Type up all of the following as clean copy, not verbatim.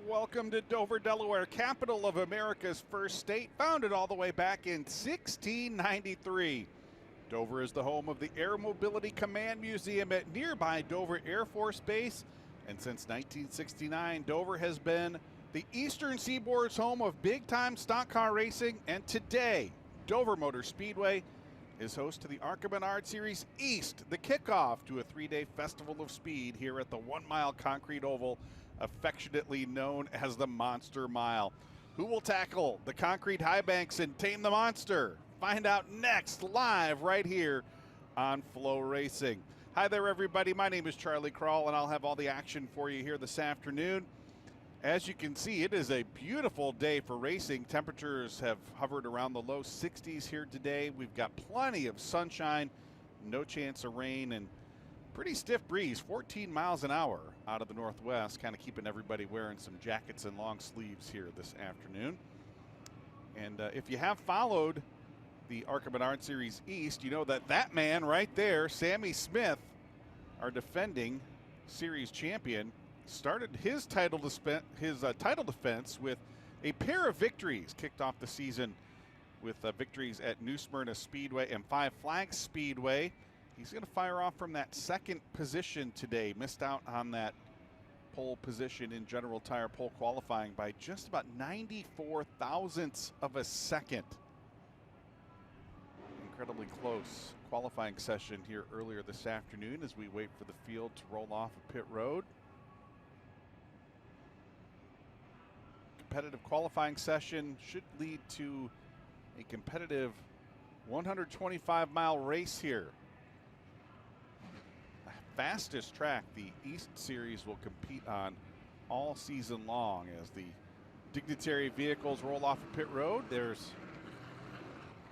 Welcome to Dover, Delaware, capital of America's first state, founded all the way back in 1693. Dover is the home of the Air Mobility Command Museum at nearby Dover Air Force Base, and since 1969, Dover has been the Eastern Seaboard's home of big-time stock car racing, and today, Dover Motor Speedway is host to the ARCA Menards Series East, the kickoff to a three-day festival of speed here at the 1 mile concrete oval, affectionately known as the Monster Mile. Who will tackle the concrete high banks and tame the monster? Find out next, live right here on Flow Racing. Hi there, everybody. My name is Charlie Krall, and I'll have all the action for you here this afternoon. As you can see, it is a beautiful day for racing. Temperatures have hovered around the low 60s here today. We've got plenty of sunshine, no chance of rain, and pretty stiff breeze, 14 miles an hour out of the northwest, kind of keeping everybody wearing some jackets and long sleeves here this afternoon. And if you have followed the ARCA Menards Series East, you know that man right there, Sammy Smith, our defending series champion, started his title defense with a pair of victories. Kicked off the season with victories at New Smyrna Speedway and Five Flags Speedway. He's going to fire off from that second position today. Missed out on that pole position in general tire pole qualifying by just about 94 thousandths of a second. Incredibly close qualifying session here earlier this afternoon as we wait for the field to roll off of pit road. Competitive qualifying session should lead to a competitive 125-mile race here. The fastest track the East Series will compete on all season long as the dignitary vehicles roll off of pit road. There's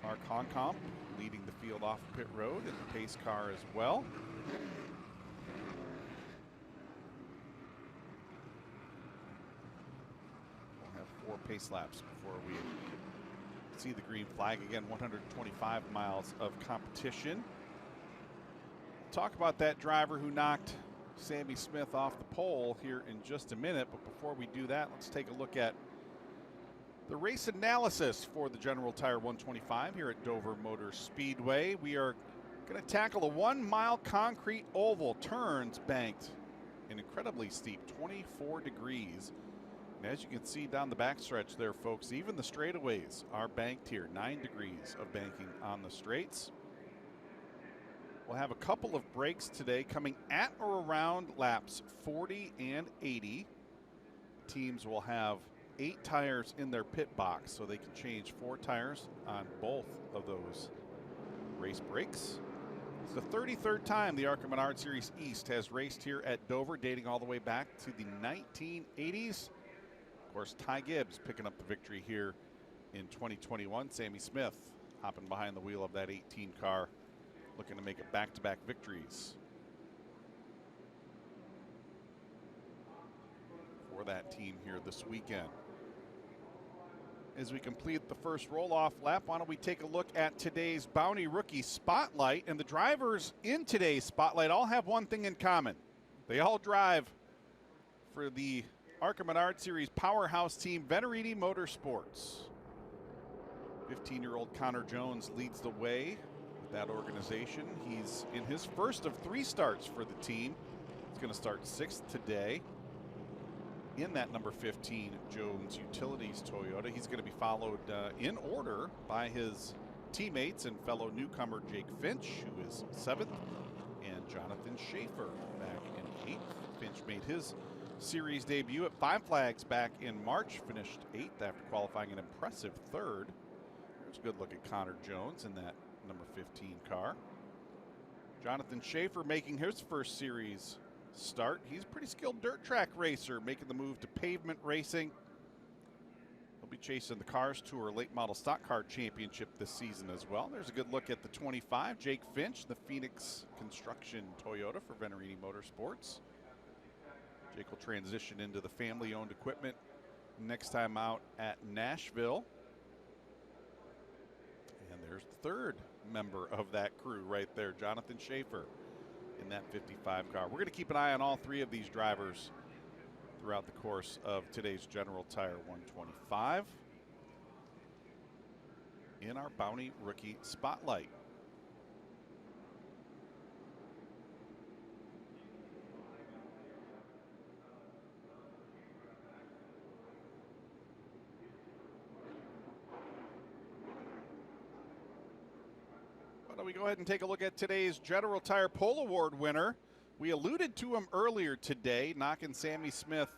our Concomp leading the field off of pit road and the pace car as well. We'll have 4 pace laps before we see the green flag. Again, 125 miles of competition. Talk about that driver who knocked Sammy Smith off the pole here in just a minute, but before we do that, let's take a look at the race analysis for the General Tire 125 here at Dover Motor Speedway. We are going to tackle a 1 mile concrete oval, turns banked and incredibly steep, 24 degrees. And as you can see down the backstretch there, folks, even the straightaways are banked here, 9 degrees of banking on the straights. We'll have a couple of breaks today coming at or around laps 40 and 80. Teams will have 8 tires in their pit box, so they can change 4 tires on both of those race breaks. It's the 33rd time the ARCA Menards Series East has raced here at Dover, dating all the way back to the 1980s. Of course, Ty Gibbs picking up the victory here in 2021. Sammy Smith hopping behind the wheel of that 18 car, looking to make it back-to-back victories for that team here this weekend. As we complete the first roll-off lap, why don't we take a look at today's Bounty Rookie Spotlight. And the drivers in today's Spotlight all have one thing in common. They all drive for the ARCA Menards Series powerhouse team, Venerini Motorsports. 15-year-old Connor Jones leads the way with that organization. He's in his first of 3 starts for the team. He's going to start 6th today in that number 15 Jones Utilities Toyota. He's going to be followed in order by his teammates and fellow newcomer Jake Finch, who is 7th, and Jonathan Schaefer back in 8th. Finch made his series debut at Five Flags back in March, finished 8th after qualifying an impressive 3rd. There's a good look at Connor Jones in that number 15 car. Jonathan Schaefer making his first series start. He's a pretty skilled dirt track racer, making the move to pavement racing. He'll be chasing the Cars Tour Late Model Stock Car Championship this season as well. There's a good look at the 25, Jake Finch, the Phoenix Construction Toyota for Venerini Motorsports. Jake will transition into the family-owned equipment next time out at Nashville. And there's the 3rd member of that crew right there, Jonathan Schaefer, in that 55 car. We're going to keep an eye on all 3 of these drivers throughout the course of today's General Tire 125 in our Bounty Rookie Spotlight. Why don't we go ahead and take a look at today's General Tire Pole Award winner. We alluded to him earlier today, knocking Sammy Smith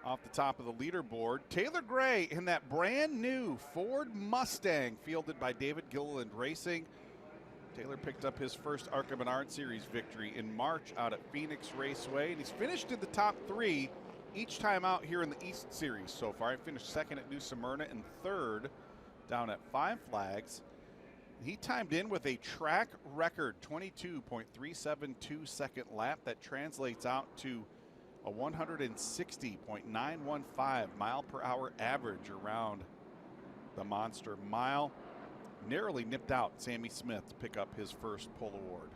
off the top of the leaderboard. Taylor Gray in that brand new Ford Mustang fielded by David Gilliland Racing. Taylor picked up his first ARCA Menards Series victory in March out at Phoenix Raceway, and he's finished in the top 3 each time out here in the East Series so far. He finished second at New Smyrna and third down at Five Flags. He timed in with a track record 22.372 second lap. That translates out to a 160.915 mile per hour average around the Monster Mile. Narrowly nipped out Sammy Smith to pick up his first pole award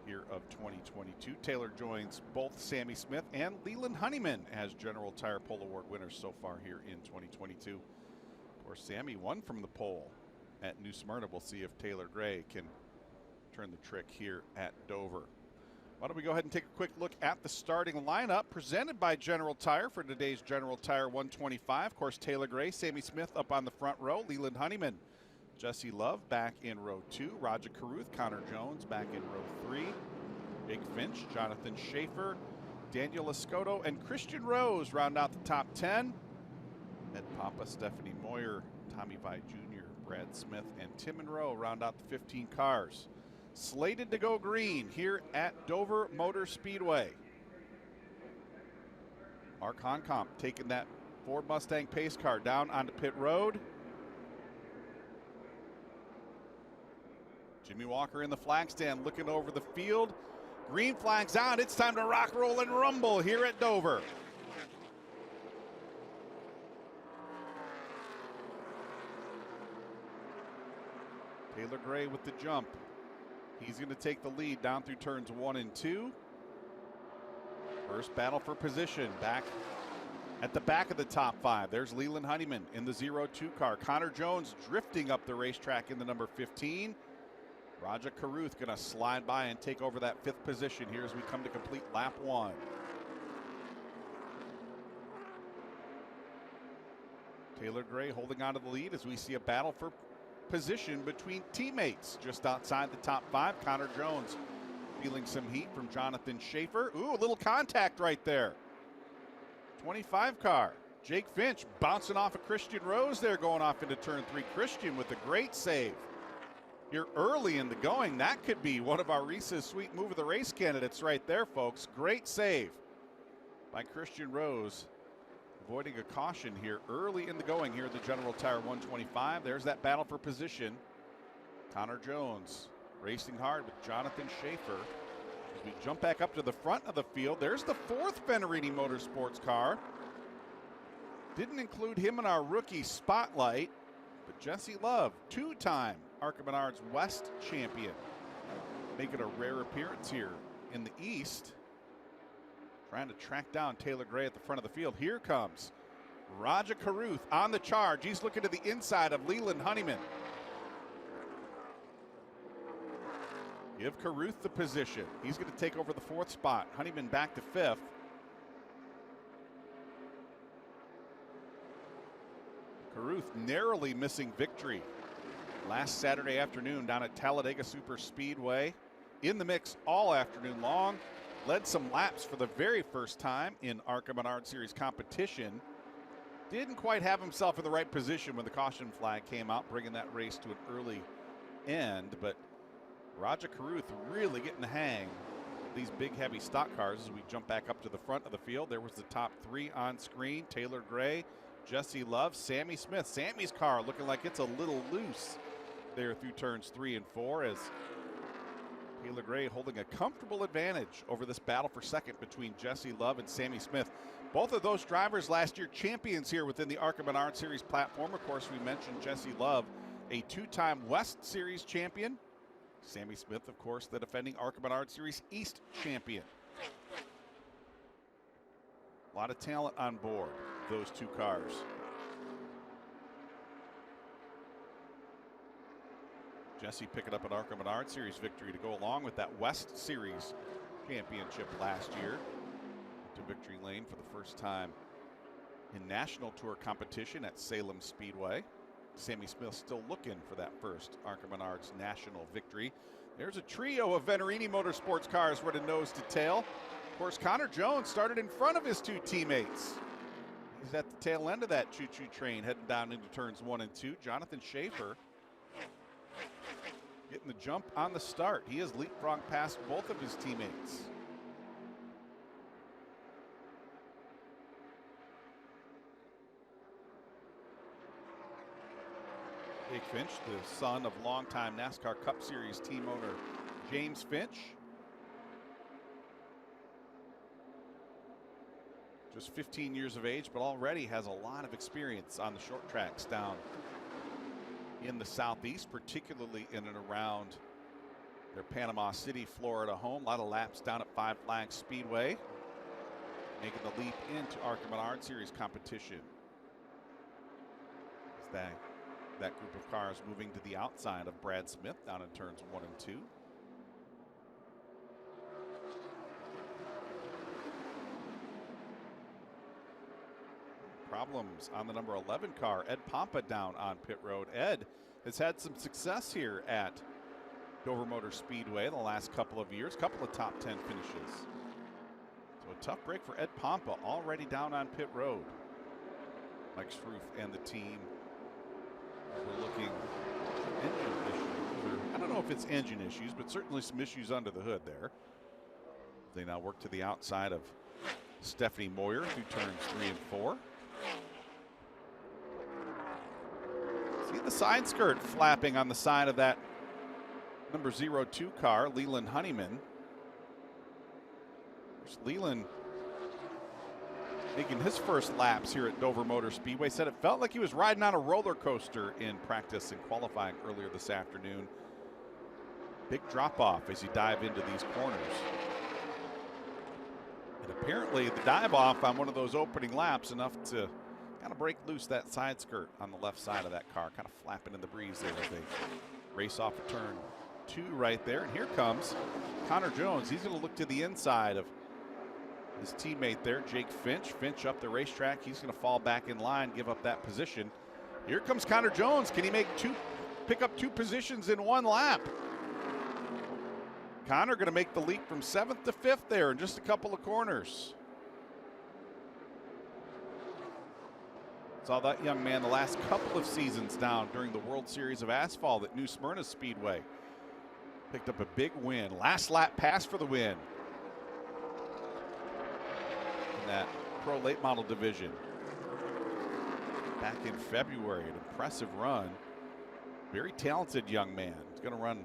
here of 2022. Taylor joins both Sammy Smith and Leland Honeyman as General Tire Pole Award winners so far here in 2022. Of course, Sammy won from the pole at New Smyrna. We'll see if Taylor Gray can turn the trick here at Dover. Why don't we go ahead and take a quick look at the starting lineup presented by General Tire for today's General Tire 125. Of course, Taylor Gray, Sammy Smith up on the front row, Leland Honeyman, Jesse Love back in row 2, Roger Carruth, Connor Jones back in row 3, Jake Finch, Jonathan Schaefer, Daniel Escoto, and Christian Rose round out the top 10. Ed Papa, Stephanie Moyer, Tommy Vi Jr., Brad Smith, and Tim Monroe round out the 15 cars slated to go green here at Dover Motor Speedway. Mark Honkamp taking that Ford Mustang pace car down onto pit road. Jimmy Walker in the flag stand looking over the field. Green flag's out. It's time to rock, roll, and rumble here at Dover. Taylor Gray with the jump. He's going to take the lead down through turns 1 and 2. First battle for position back at the back of the top 5. There's Leland Honeyman in the 0-2 car. Connor Jones drifting up the racetrack in the number 15. Roger Carruth going to slide by and take over that 5th position here as we come to complete lap 1. Taylor Gray holding on to the lead as we see a battle for position between teammates just outside the top 5. Connor Jones feeling some heat from Jonathan Schaefer. Ooh, a little contact right there. 25 car. Jake Finch bouncing off of Christian Rose there going off into turn 3. Christian with a great save. You're early in the going. That could be one of our Reese's Sweet Move of the Race candidates right there, folks. Great save by Christian Rose. Avoiding a caution here early in the going here at the General Tire 125. There's that battle for position. Connor Jones racing hard with Jonathan Schaefer. As we jump back up to the front of the field, there's the 4th Benarini Motorsports car. Didn't include him in our rookie spotlight, but Jesse Love, 2-time ARCA Menards West champion, making a rare appearance here in the East. Trying to track down Taylor Gray at the front of the field. Here comes Roger Carruth on the charge. He's looking to the inside of Leland Honeyman. Give Carruth the position. He's going to take over the 4th spot. Honeyman back to 5th. Carruth narrowly missing victory last Saturday afternoon down at Talladega Super Speedway. In the mix all afternoon long. Led some laps for the very first time in ARCA Menards Series competition. Didn't quite have himself in the right position when the caution flag came out, bringing that race to an early end. But Roger Carruth really getting the hang of these big, heavy stock cars as we jump back up to the front of the field. There was the top 3 on screen. Taylor Gray, Jesse Love, Sammy Smith. Sammy's car looking like it's a little loose there through turns 3 and 4 as Taylor Gray holding a comfortable advantage over this battle for second between Jesse Love and Sammy Smith. Both of those drivers last year champions here within the ARCA Menards Series platform. Of course, we mentioned Jesse Love, a 2-time West Series champion. Sammy Smith, of course, the defending ARCA Menards Series East champion. A lot of talent on board those two cars. Jesse picking up an ARCA Menards Series victory to go along with that West Series championship last year. To victory lane for the first time in National Tour competition at Salem Speedway. Sammy Smith still looking for that first ARCA Menards national victory. There's a trio of Venerini Motorsports cars running nose to tail. Of course, Connor Jones started in front of his two teammates. He's at the tail end of that choo-choo train heading down into turns 1 and 2. Jonathan Schaefer getting the jump on the start. He has leapfrogged past both of his teammates. Jake Finch, the son of longtime NASCAR Cup Series team owner James Finch. Just 15 years of age, but already has a lot of experience on the short tracks down in the Southeast, particularly in and around their Panama City, Florida home. A lot of laps down at Five Flags Speedway, making the leap into ARCA Menards Series competition. As that group of cars moving to the outside of Brad Smith down in turns 1 and 2. Problems on the number 11 car. Ed Pompa down on pit road. Ed has had some success here at Dover Motor Speedway the last couple of years, couple of top 10 finishes. So a tough break for Ed Pompa, already down on pit road. Mike Schroef and the team were looking engine issues. I don't know if it's engine issues, but certainly some issues under the hood there. They now work to the outside of Stephanie Moyer through turns 3 and 4. See the side skirt flapping on the side of that number 02 car, Leland Honeyman. There's Leland making his first laps here at Dover Motor Speedway. Said it felt like he was riding on a roller coaster in practice and qualifying earlier this afternoon. Big drop off as you dive into these corners. And apparently the dive off on one of those opening laps enough to kind of break loose that side skirt on the left side of that car, kind of flapping in the breeze there as they race off a turn 2 right there. And here comes Connor Jones. He's going to look to the inside of his teammate there, Jake Finch. Finch up the racetrack. He's going to fall back in line, give up that position. Here comes Connor Jones. Can he pick up 2 positions in 1 lap? Connor going to make the leap from 7th to 5th there in just a couple of corners. Saw that young man the last couple of seasons down during the World Series of Asphalt at New Smyrna Speedway. Picked up a big win. Last lap pass for the win in that Pro Late Model division back in February. An impressive run. Very talented young man. He's going to run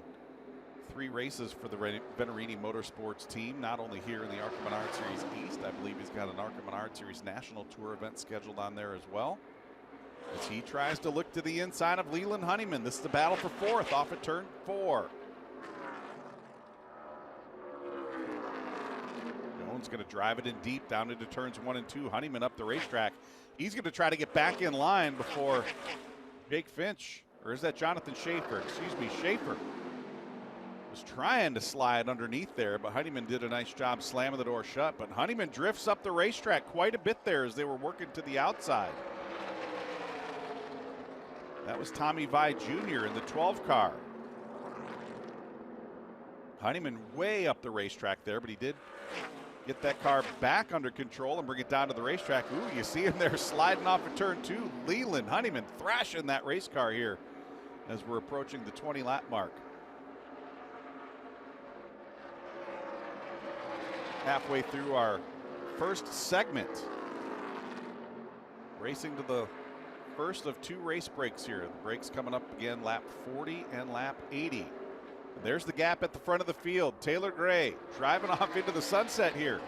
3 races for the Venerini Motorsports team, not only here in the ARCA Menards Series East. I believe he's got an ARCA Menards Series National Tour event scheduled on there as well, as he tries to look to the inside of Leland Honeyman. This is the battle for 4th off of turn 4. Jones going to drive it in deep down into turns 1 and 2. Honeyman up the racetrack. He's going to try to get back in line before Jake Finch, or is that Jonathan Schaefer? Excuse me, Schaefer was trying to slide underneath there, but Honeyman did a nice job slamming the door shut. But Honeyman drifts up the racetrack quite a bit there as they were working to the outside. That was Tommy Vi Jr. in the 12 car. Honeyman way up the racetrack there, but he did get that car back under control and bring it down to the racetrack. Ooh, you see him there sliding off of turn 2. Leland Honeyman thrashing that race car here as we're approaching the 20 lap mark. Halfway through our first segment. Racing to the first of 2 race breaks here. The breaks coming up again, lap 40 and lap 80. And there's the gap at the front of the field. Taylor Gray driving off into the sunset here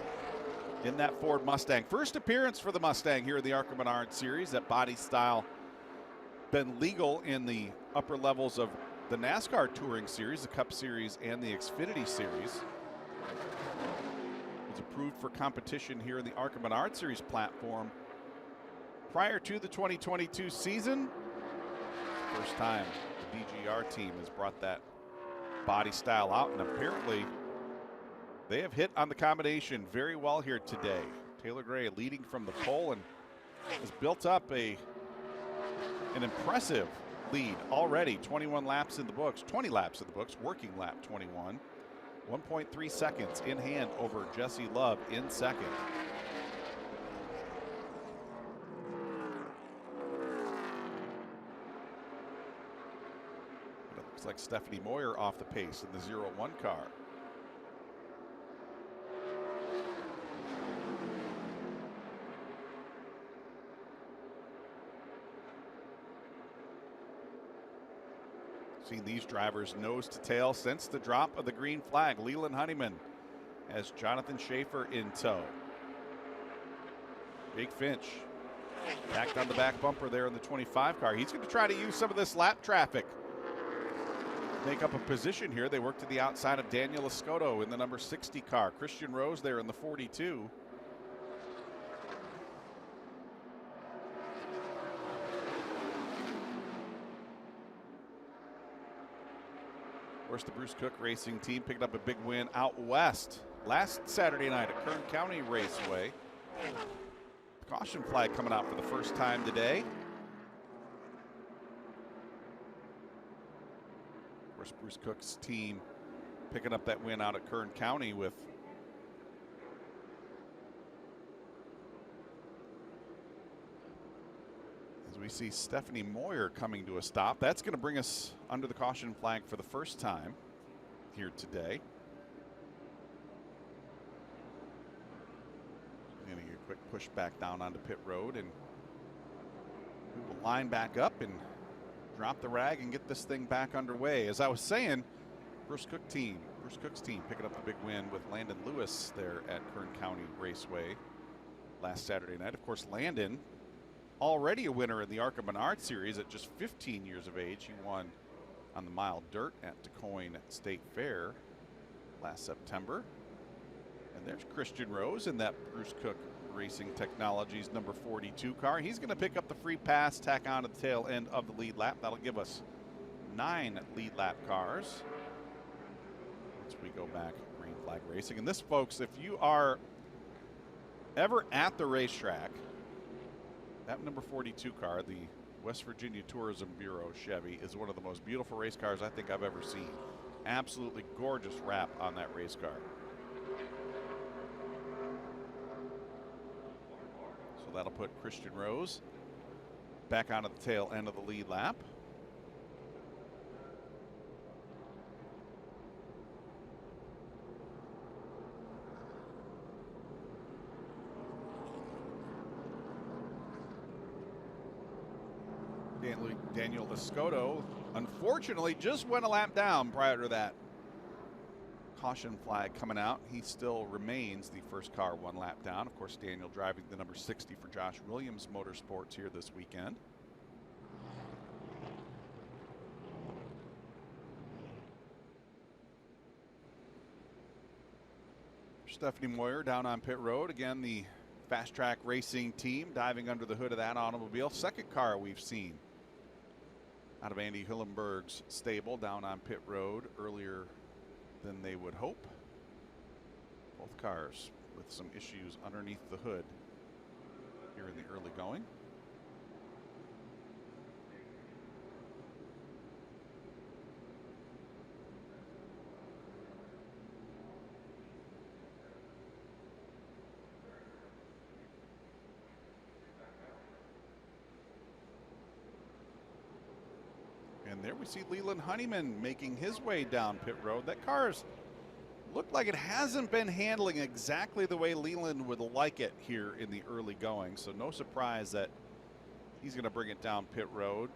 in that Ford Mustang. First appearance for the Mustang here in the ARCA Menards Series. That body style been legal in the upper levels of the NASCAR Touring Series, the Cup Series, and the Xfinity Series. It's a approved for competition here in the ARCA Menards Series platform prior to the 2022 season. First time the DGR team has brought that body style out, and apparently they have hit on the combination very well here today. Taylor Gray leading from the pole and has built up an impressive lead already. 21 laps in the books, 20 laps in the books, working lap 21. 1.3 seconds in hand over Jesse Love in second. It looks like Stephanie Moyer off the pace in the 0-1 car. Seen these drivers nose to tail since the drop of the green flag. Leland Honeyman has Jonathan Schaefer in tow. Jake Finch backed on the back bumper there in the 25 car. He's going to try to use some of this lap traffic. Make up a position here. They work to the outside of Daniel Escoto in the number 60 car. Christian Rose there in the 42. Of course, the Bruce Cook Racing team picked up a big win out west last Saturday night at Kern County Raceway. Caution flag coming out for the first time today. Of course, Bruce Cook's team picking up that win out at Kern County with we see Stephanie Moyer coming to a stop. That's going to bring us under the caution flag for the first time here today. Going to get a quick push back down onto pit road, and we will line back up and drop the rag and get this thing back underway. As I was saying, Bruce Cook's team picking up the big win with Landon Lewis there at Kern County Raceway last Saturday night. Of course, Landon, already a winner in the ARCA Menards Series at just 15 years of age. He won on the mile dirt at DuQuoin State Fair last September. And there's Christian Rose in that Bruce Cook Racing Technologies number 42 car. He's going to pick up the free pass, tack on to the tail end of the lead lap. That'll give us 9 lead lap cars once we go back green flag racing. And this, folks, if you are ever at the racetrack, that number 42 car, the West Virginia Tourism Bureau Chevy, is one of the most beautiful race cars I think I've ever seen. Absolutely gorgeous wrap on that race car. So that'll put Christian Rose back onto the tail end of the lead lap. Daniel Escoto, unfortunately, just went a lap down prior to that caution flag coming out. He still remains the first car 1 lap down. Of course, Daniel driving the number 60 for Josh Williams Motorsports here this weekend. Stephanie Moyer down on pit road. Again, the Fast Track Racing team diving under the hood of that automobile. Second car we've seen out of Andy Hillenberg's stable down on pit road earlier than they would hope. Both cars with some issues underneath the hood here in the early going. And there we see Leland Honeyman making his way down pit road. That car's looked like it hasn't been handling exactly the way Leland would like it here in the early going. So no surprise that he's going to bring it down pit road.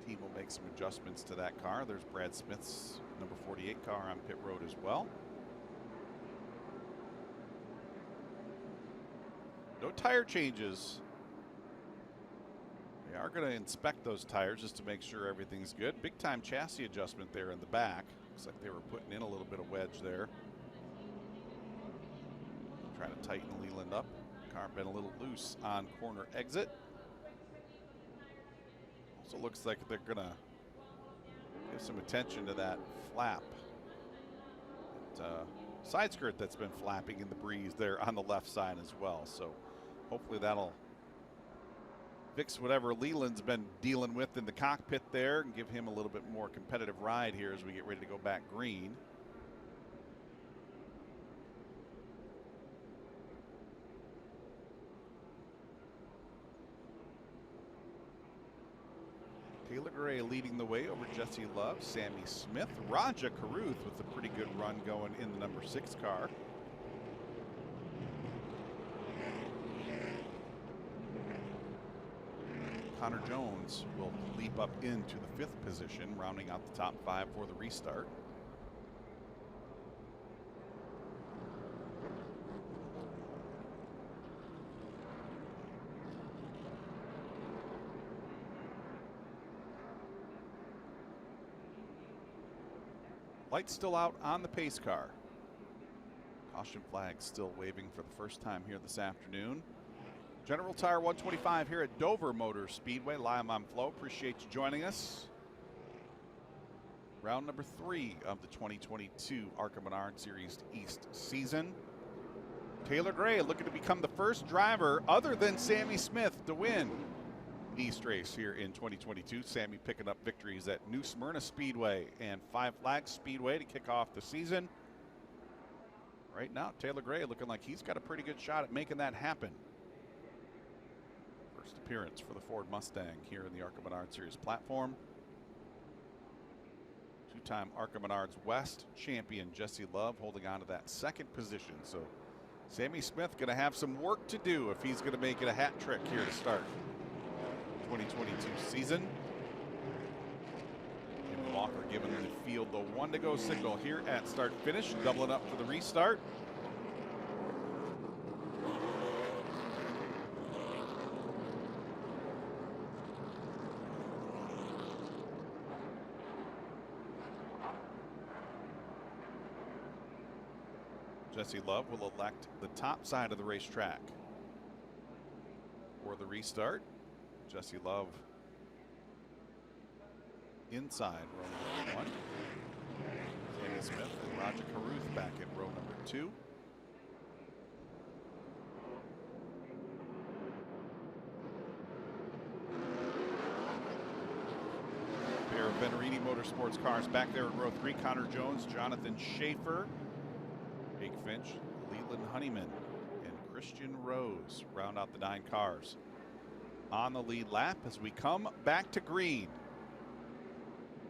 Team will make some adjustments to that car. There's Brad Smith's number 48 car on pit road as well. No tire changes. They are going to inspect those tires just to make sure everything's good. Big time chassis adjustment there in the back. Looks like they were putting in a little bit of wedge there. Trying to tighten Leland up. Car been a little loose on corner exit. Also looks like they're gonna give some attention to that flap. Side skirt that's been flapping in the breeze there on the left side as well. So hopefully that'll fix whatever Leland's been dealing with in the cockpit there and give him a little bit more competitive ride here as we get ready to go back green. Taylor Gray leading the way over Jesse Love, Sammy Smith, Raja Caruth with a pretty good run going in the number 6 car. Connor Jones will leap up into the 5th position, rounding out the top 5 for the restart. Lights still out on the pace car. Caution flag still waving for the first time here this afternoon. General Tire 125 here at Dover Motor Speedway, live on Flow. Appreciate you joining us. Round number 3 of the 2022 ARCA Menards Series East season. Taylor Gray looking to become the first driver other than Sammy Smith to win East race here in 2022. Sammy picking up victories at New Smyrna Speedway and Five Flags Speedway to kick off the season. Right now, Taylor Gray looking like he's got a pretty good shot at making that happen. First appearance for the Ford Mustang here in the ARCA Menards Series platform. Two-time ARCA Menards West champion Jesse Love holding on to that 2nd position. So Sammy Smith going to have some work to do if he's going to make it a hat trick here to start 2022 season. And Walker giving the field the 1 to go signal here at start finish, doubling up for the restart. Jesse Love will elect the top side of the racetrack for the restart. Jesse Love inside row number 1. Sammy Smith and Raja Caruth back in row number 2. A pair of Benarini Motorsports cars back there in row 3. Connor Jones, Jonathan Schaefer, Jake Finch, Leland Honeyman, and Christian Rose round out the 9 cars on the lead lap as we come back to green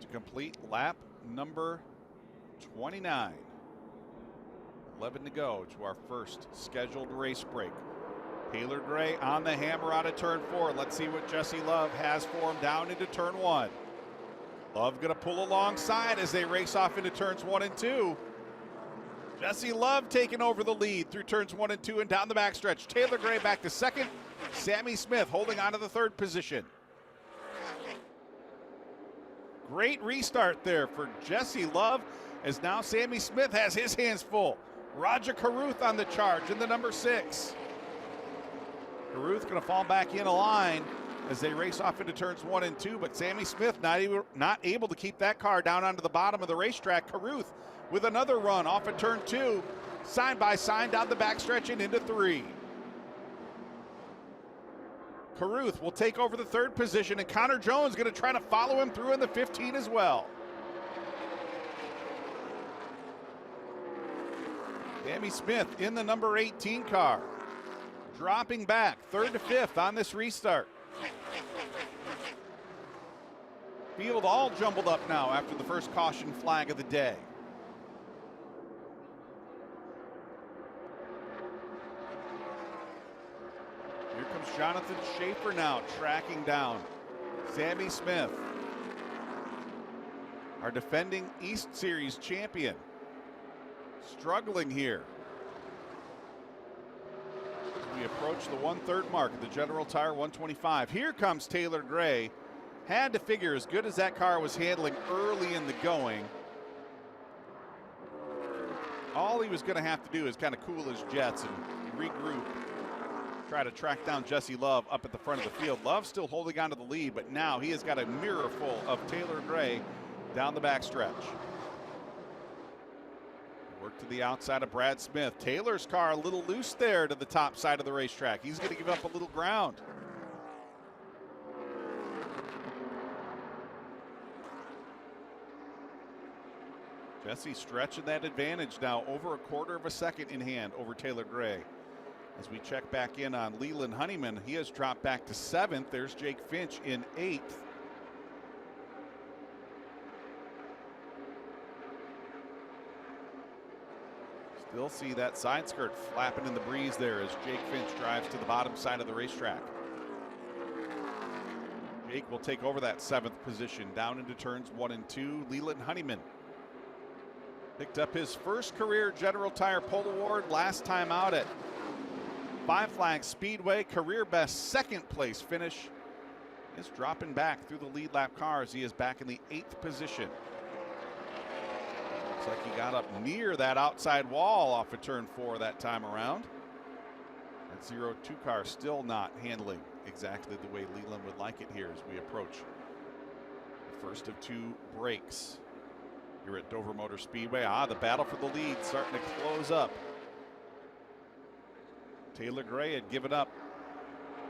to complete lap number 29. 11 to go to our first scheduled race break. Taylor Gray on the hammer out of turn 4. Let's see what Jesse Love has for him down into turn 1. Love gonna pull alongside as they race off into turns 1 and 2. Jesse Love taking over the lead through turns 1 and 2 and down the backstretch. Taylor Gray back to 2nd. Sammy Smith holding on to the 3rd position. Great restart there for Jesse Love as now Sammy Smith has his hands full. Raja Caruth on the charge in the number 6. Caruth going to fall back in a line as they race off into turns 1 and 2, but Sammy Smith not able to keep that car down onto the bottom of the racetrack. Caruth with another run off of turn 2, side by side down the backstretch and into 3. Caruth will take over the 3rd position, and Connor Jones going to try to follow him through in the 15 as well. Sammy Smith in the number 18 car, dropping back 3rd to 5th on this restart. Field all jumbled up now after the first caution flag of the day. Here comes Jonathan Schaefer now tracking down Sammy Smith, our defending East Series champion. Struggling here as we approach the 1/3 mark of the General Tire 125. Here comes Taylor Gray. Had to figure, as good as that car was handling early in the going, All he was going to have to do is kind of cool his jets and regroup, try to track down Jesse Love up at the front of the field. Love still holding on to the lead, but now he has got a mirror full of Taylor Gray down the backstretch. Work to the outside of Brad Smith. Taylor's car a little loose there to the top side of the racetrack. He's going to give up a little ground. Jesse stretching that advantage now, over a quarter of a second in hand over Taylor Gray. As we check back in on Leland Honeyman, he has dropped back to 7th. There's Jake Finch in 8th. Still see that side skirt flapping in the breeze there as Jake Finch drives to the bottom side of the racetrack. Jake will take over that 7th position down into turns 1 and 2. Leland Honeyman picked up his first career General Tire Pole Award last time out at Five Flags Speedway. Career best 2nd place finish. Is dropping back through the lead lap cars. He is back in the 8th position. Looks like he got up near that outside wall off of turn 4 that time around. That 0-2 car still not handling exactly the way Leland would like it here as we approach the first of 2 breaks here at Dover Motor Speedway. The battle for the lead starting to close up. Taylor Gray had given up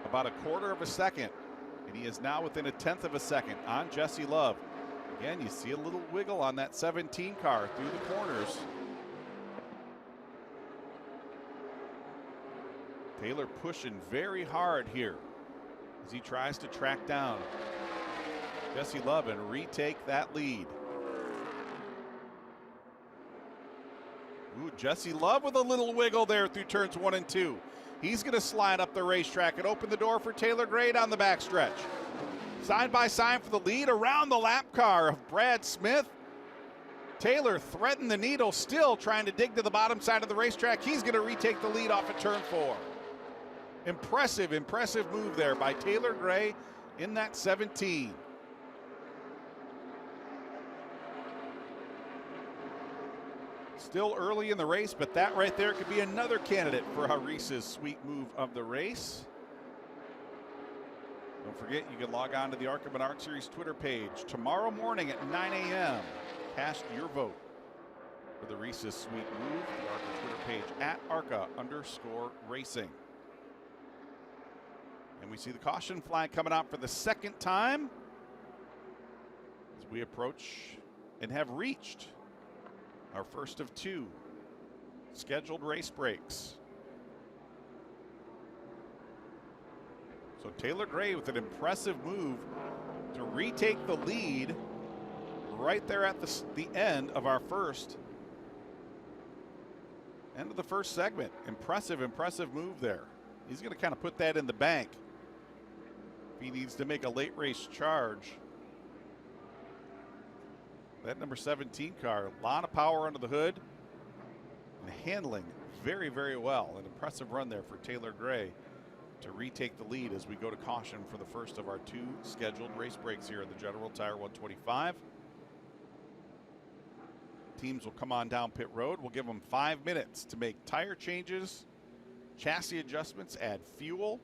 about a quarter of a second, and he is now within a 1/10 of a second on Jesse Love. Again, you see a little wiggle on that 17 car through the corners. Taylor pushing very hard here as he tries to track down Jesse Love and retake that lead. Ooh, Jesse Love with a little wiggle there through turns 1 and 2. He's going to slide up the racetrack and open the door for Taylor Gray down the backstretch. Side by side for the lead around the lap car of Brad Smith. Taylor threading the needle, still trying to dig to the bottom side of the racetrack. He's going to retake the lead off of turn 4. Impressive, impressive move there by Taylor Gray in that 17. Still early in the race, but that right there could be another candidate for Reese's sweet move of the race. Don't forget, you can log on to the ARCA Menards Series Twitter page tomorrow morning at 9 a.m. Cast your vote for the Reese's sweet move. The ARCA Twitter page at ARCA_racing. And we see the caution flag coming out for the 2nd time as we approach and have reached our first of 2 scheduled race breaks. So Taylor Gray with an impressive move to retake the lead right there at the end of our end of the first segment. Impressive, impressive move there. He's going to kind of put that in the bank if he needs to make a late race charge. That number 17 car, a lot of power under the hood and handling very, very well. An impressive run there for Taylor Gray to retake the lead as we go to caution for the first of our 2 scheduled race breaks here in the General Tire 125. Teams will come on down pit road. We'll give them 5 minutes to make tire changes, chassis adjustments, add fuel,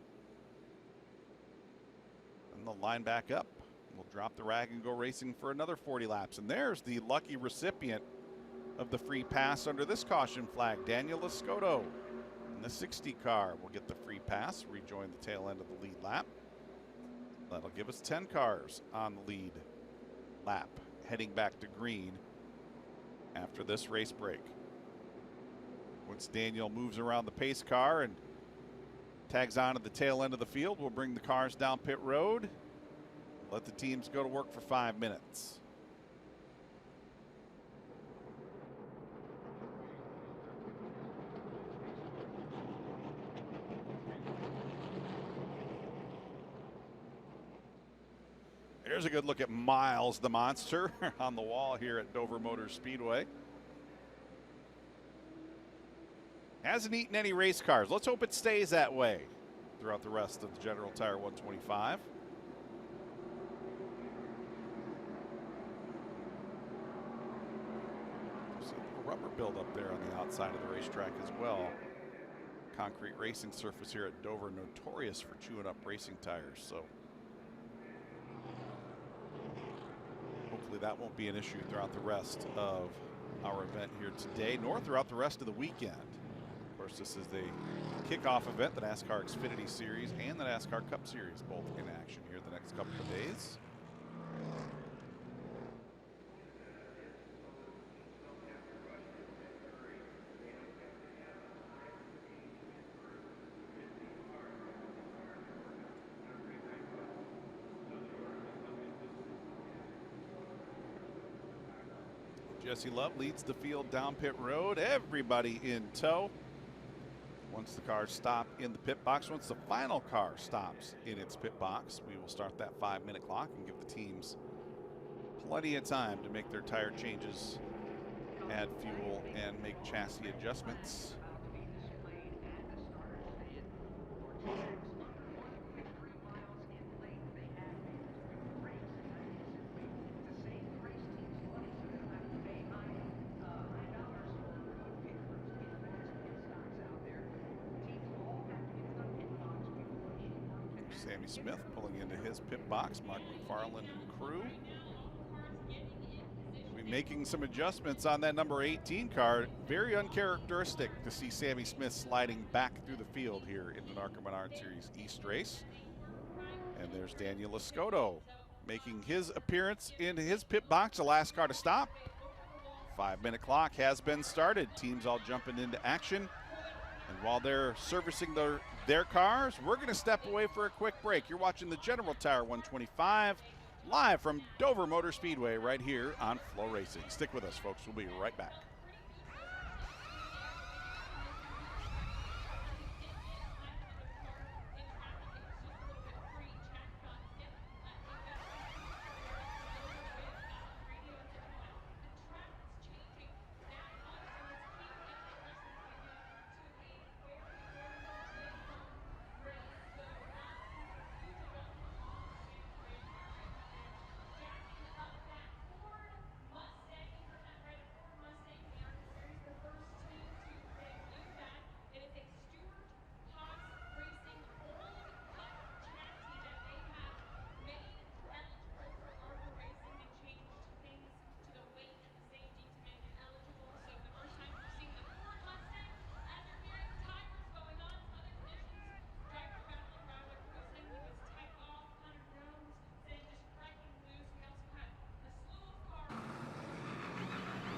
and they'll line back up. We'll drop the rag and go racing for another 40 laps. And there's the lucky recipient of the free pass under this caution flag, Daniel Escoto. In the 60 car will get the free pass, rejoin the tail end of the lead lap. That'll give us 10 cars on the lead lap, heading back to green after this race break. Once Daniel moves around the pace car and tags on at the tail end of the field, we'll bring the cars down pit road. Let the teams go to work for 5 minutes. Here's a good look at Miles the Monster on the wall here at Dover Motor Speedway. Hasn't eaten any race cars. Let's hope it stays that way throughout the rest of the General Tire 125. rubber buildup there on the outside of the racetrack as well. Concrete racing surface here at Dover, notorious for chewing up racing tires. So hopefully that won't be an issue throughout the rest of our event here today, nor throughout the rest of the weekend. Of course, this is the kickoff event, the NASCAR Xfinity Series and the NASCAR Cup Series, both in action here the next couple of days. Jesse Love leads the field down pit road. Everybody in tow. Once the cars stop in the pit box, once the final car stops in its pit box, we will start that 5-minute clock and give the teams plenty of time to make their tire changes, add fuel, and make chassis adjustments. Sammy Smith pulling into his pit box. Mark McFarland and crew will be making some adjustments on that number 18 car. Very uncharacteristic to see Sammy Smith sliding back through the field here in the ARCA Menards Series East race. And there's Daniel Escoto making his appearance in his pit box, the last car to stop. 5-minute clock has been started. Teams all jumping into action. And while they're servicing their cars, we're going to step away for a quick break. You're watching the General Tire 125 live from Dover Motor Speedway right here on Flow Racing. Stick with us, folks. We'll be right back.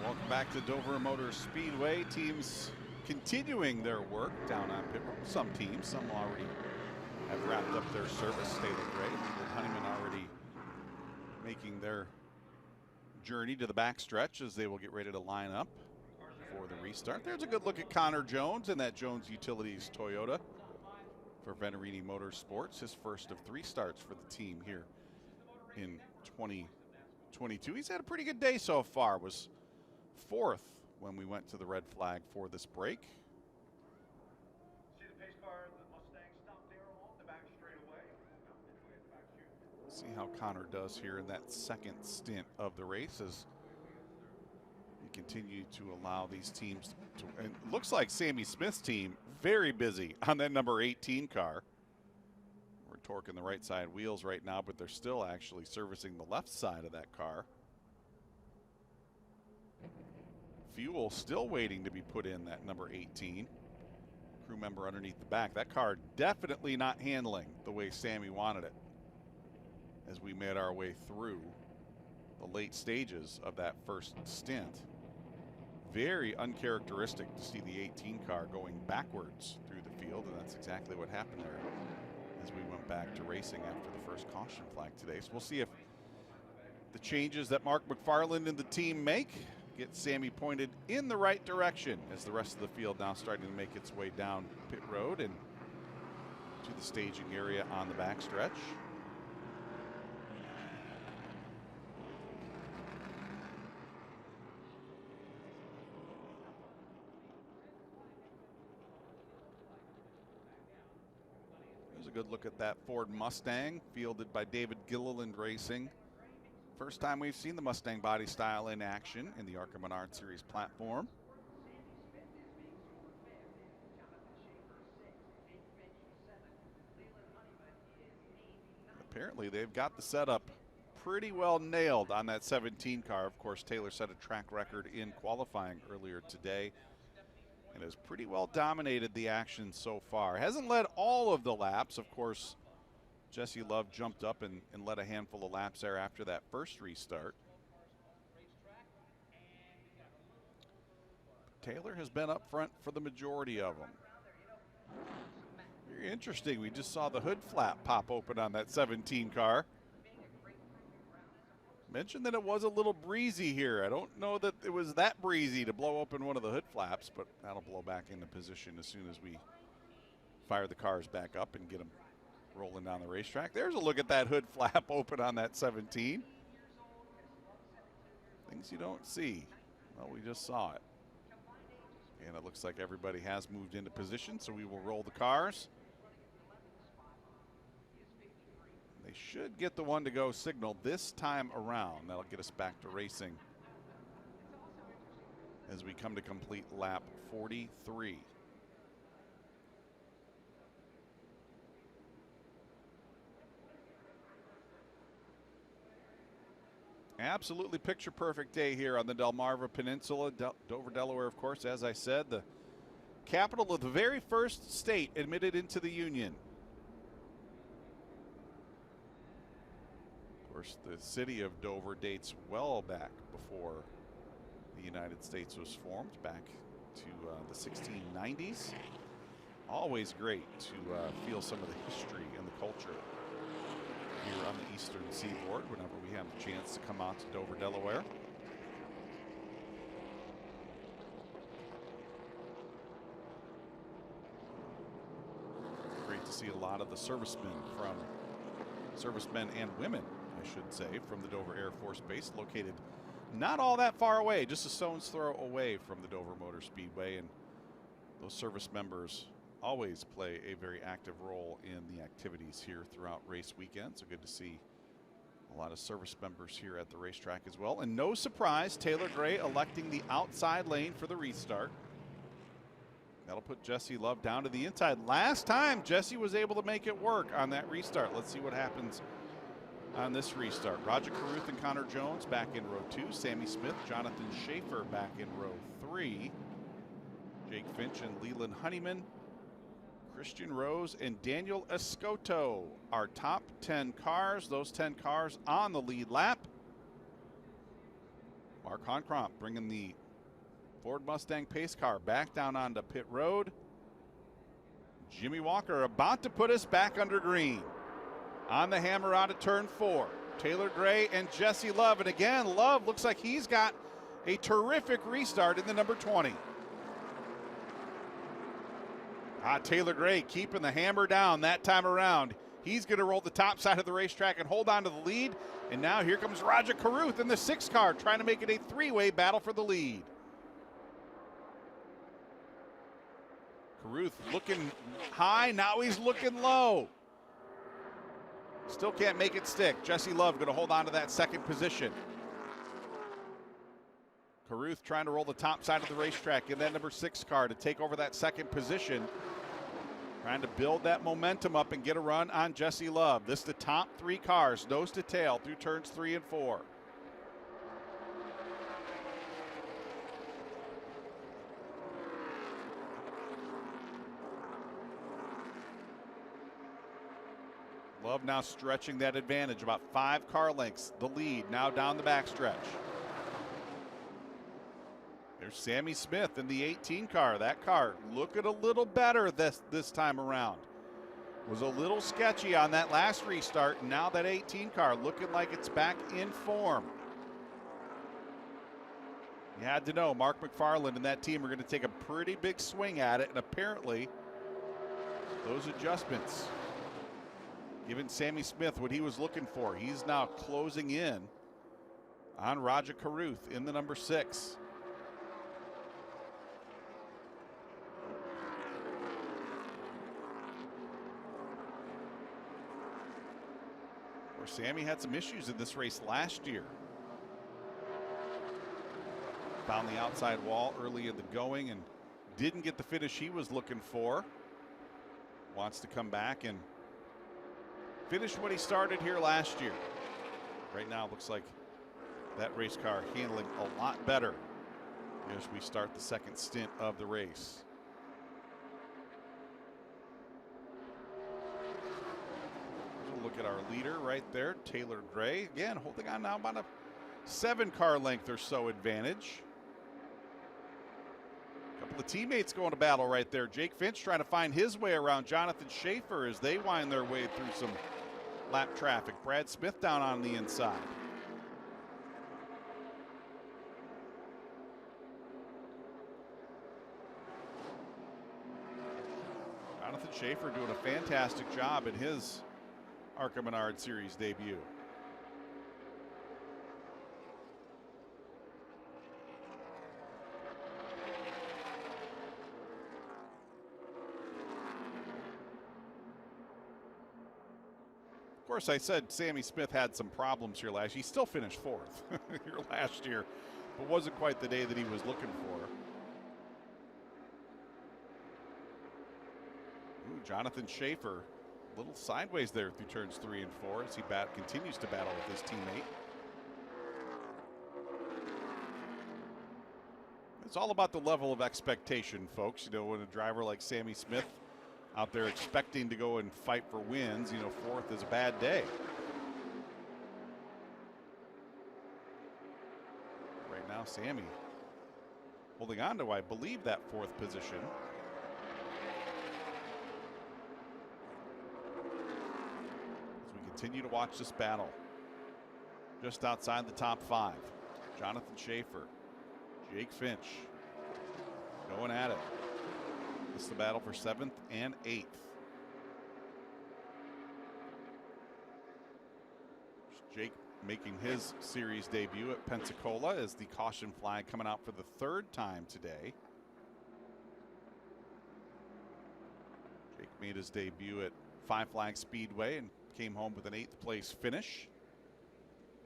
Welcome back to Dover Motor Speedway. Teams continuing their work down on pit road. Some teams, some already have wrapped up their service. Taylor Gray, with Honeyman already making their journey to the backstretch as they will get ready to line up for the restart. There's a good look at Connor Jones in that Jones Utilities Toyota for Venerini Motorsports. His first of 3 starts for the team here in 2022. He's had a pretty good day so far. Was 4th when we went to the red flag for this break. See the pace car, the Mustang stop there along the back straightaway. See how Connor does here in that second stint of the race as we continue to allow these teams to, and it looks like Sammy Smith's team very busy on that number 18 car. We're torquing the right side wheels right now, but they're still actually servicing the left side of that car. Fuel still waiting to be put in that number 18. Crew member underneath the back. That car definitely not handling the way Sammy wanted it as we made our way through the late stages of that first stint. Very uncharacteristic to see the 18 car going backwards through the field, and that's exactly what happened there as we went back to racing after the first caution flag today. So we'll see if the changes that Mark McFarland and the team make get Sammy pointed in the right direction as the rest of the field now starting to make its way down pit road and to the staging area on the backstretch. There's a good look at that Ford Mustang fielded by David Gilliland Racing. First time we've seen the Mustang body style in action in the ARCA Menards Series platform. Apparently they've got the setup pretty well nailed on that 17 car. Of course, Taylor set a track record in qualifying earlier today and has pretty well dominated the action so far. Hasn't led all of the laps. Of course, Jesse Love jumped up and led a handful of laps there after that first restart. Taylor has been up front for the majority of them. Very interesting. We just saw the hood flap pop open on that 17 car. Mentioned that it was a little breezy here. I don't know that it was that breezy to blow open one of the hood flaps, but that'll blow back into position as soon as we fire the cars back up and get them rolling down the racetrack. There's a look at that hood flap open on that 17. Things you don't see. Well, we just saw it. And it looks like everybody has moved into position, so we will roll the cars. They should get the one to go signal this time around. That'll get us back to racing as we come to complete lap 43. Absolutely picture perfect day here on the Delmarva Peninsula. Dover, Delaware, of course, as I said, the capital of the very first state admitted into the Union. Of course, the city of Dover dates well back before the United States was formed, back to the 1690s. Always great to feel some of the history and the culture here on the eastern seaboard whenever we have a chance to come out to Dover, Delaware. Great to see a lot of the servicemen and women, I should say, from the Dover Air Force Base, located not all that far away, just a stone's throw away from the Dover Motor Speedway. And those service members always play a very active role in the activities here throughout race weekend. So good to see a lot of service members here at the racetrack as well. And no surprise, Taylor Gray electing the outside lane for the restart. That'll put Jesse Love down to the inside. Last time, Jesse was able to make it work on that restart. Let's see what happens on this restart. Roger Carruth and Connor Jones back in row 2. Sammy Smith, Jonathan Schaefer back in row 3. Jake Finch and Leland Honeyman, Christian Rose and Daniel Escoto, our top 10 cars. Those 10 cars on the lead lap. Mark Honcromp bringing the Ford Mustang pace car back down onto pit road. Jimmy Walker about to put us back under green. On the hammer out of turn 4. Taylor Gray and Jesse Love. And again, Love looks like he's got a terrific restart in the number 20. Taylor Gray keeping the hammer down that time around. He's going to roll the top side of the racetrack and hold on to the lead. And now here comes Roger Carruth in the 6 car, trying to make it a 3-way battle for the lead. Carruth looking high, now he's looking low. Still can't make it stick. Jesse Love going to hold on to that second position. Carruth trying to roll the top side of the racetrack in that number 6 car to take over that second position. Trying to build that momentum up and get a run on Jesse Love. This the top 3 cars, nose to tail, through turns 3 and 4. Love now stretching that advantage, about 5 car lengths. The lead now down the backstretch. There's Sammy Smith in the 18 car. That car looking a little better this time around. Was a little sketchy on that last restart, and now that 18 car looking like it's back in form. You had to know Mark McFarland and that team are going to take a pretty big swing at it, and apparently those adjustments giving Sammy Smith what he was looking for. He's now closing in on Roger Carruth in the number 6. Sammy had some issues in this race last year. Found the outside wall early in the going and didn't get the finish he was looking for. Wants to come back and finish what he started here last year. Right now, it looks like that race car handling a lot better as we start the second stint of the race. We'll look at our leader right there, Taylor Gray. Again, holding on now about a 7-car length or so advantage. A couple of teammates going to battle right there. Jake Finch trying to find his way around Jonathan Schaefer as they wind their way through some lap traffic. Brad Smith down on the inside. Jonathan Schaefer doing a fantastic job in his ARCA Menards Series debut. Of course, I said Sammy Smith had some problems here last year. He still finished 4th here last year, but wasn't quite the day that he was looking for. Ooh, Jonathan Schaefer, a little sideways there through turns 3 and 4 as he continues to battle with his teammate. It's all about the level of expectation, folks. You know, when a driver like Sammy Smith out there expecting to go and fight for wins, you know, 4th is a bad day. Right now, Sammy holding on to, I believe, that 4th position. As we continue to watch this battle. Just outside the top 5, Jonathan Schaefer, Jake Finch going at it. This is the battle for 7th and 8th. Jake making his series debut at Pensacola as the caution flag coming out for the 3rd time today. Jake made his debut at Five Flag Speedway and came home with an 8th place finish.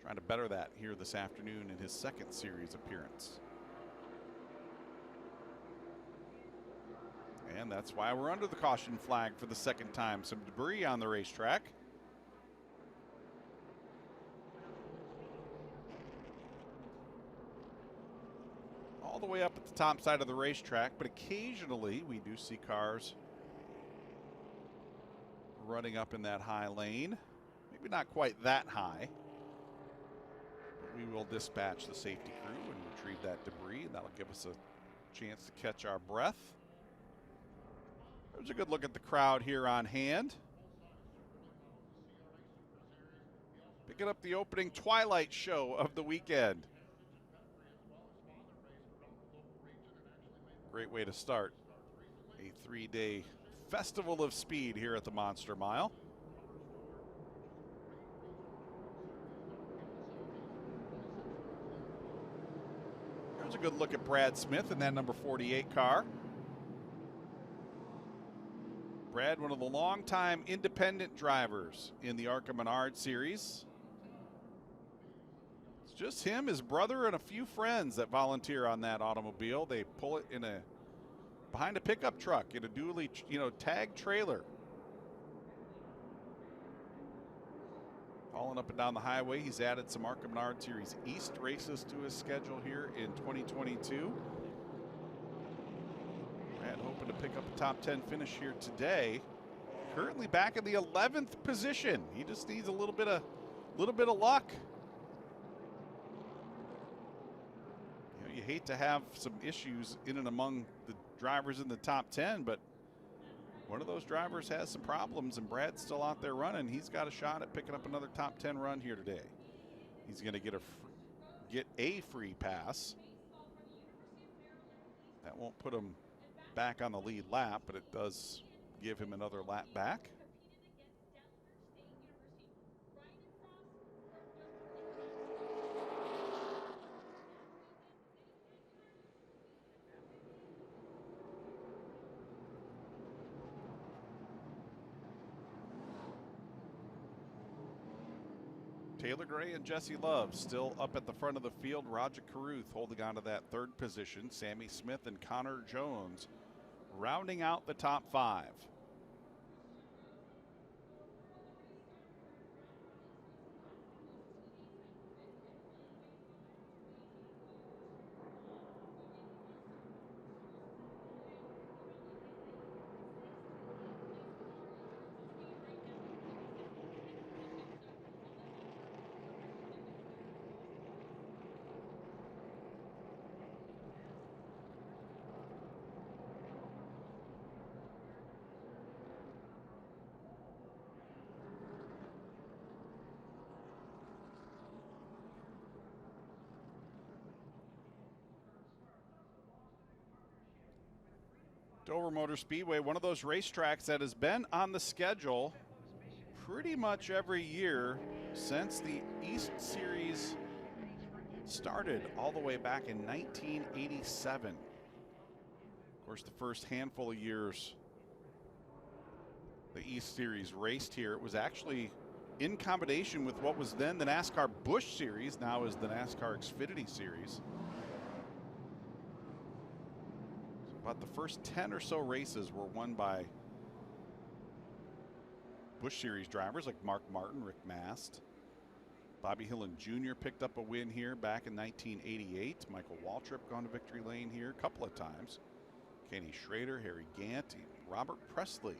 Trying to better that here this afternoon in his 2nd series appearance. And that's why we're under the caution flag for the 2nd time. Some debris on the racetrack. All the way up at the top side of the racetrack, but occasionally we do see cars running up in that high lane. Maybe not quite that high. But we will dispatch the safety crew and retrieve that debris, and that'll give us a chance to catch our breath. There's a good look at the crowd here on hand. Picking up the opening twilight show of the weekend. Great way to start a 3-day festival of speed here at the Monster Mile. There's a good look at Brad Smith in that number 48 car. Brad, one of the longtime independent drivers in the ARCA Menards series. It's just him, his brother, and a few friends that volunteer on that automobile. They pull it in behind a pickup truck in a dually, tagged trailer. Hauling up and down the highway. He's added some ARCA Menards Series East races to his schedule here in 2022. Brad hoping to pick up a top 10 finish here today. Currently back in the 11th position. He just needs a little bit of luck. You know, you hate to have some issues in and among the drivers in the top 10, but one of those drivers has some problems, and Brad's still out there running. He's got a shot at picking up another top 10 run here today. He's going to get a free pass. That won't put him back on the lead lap, but it does give him another lap back. Taylor Gray and Jesse Love still up at the front of the field. Roger Carruth holding on to that 3rd position. Sammy Smith and Connor Jones rounding out the top 5. Dover Motor Speedway, one of those racetracks that has been on the schedule pretty much every year since the East Series started all the way back in 1987. Of course, the first handful of years the East Series raced here, it was actually in combination with what was then the NASCAR Busch Series, now is the NASCAR Xfinity Series. So about the first 10 or so races were won by Busch Series drivers like Mark Martin, Rick Mast. Bobby Hillin Jr. picked up a win here back in 1988. Michael Waltrip gone to victory lane here a couple of times. Kenny Schrader, Harry Gant, Robert Presley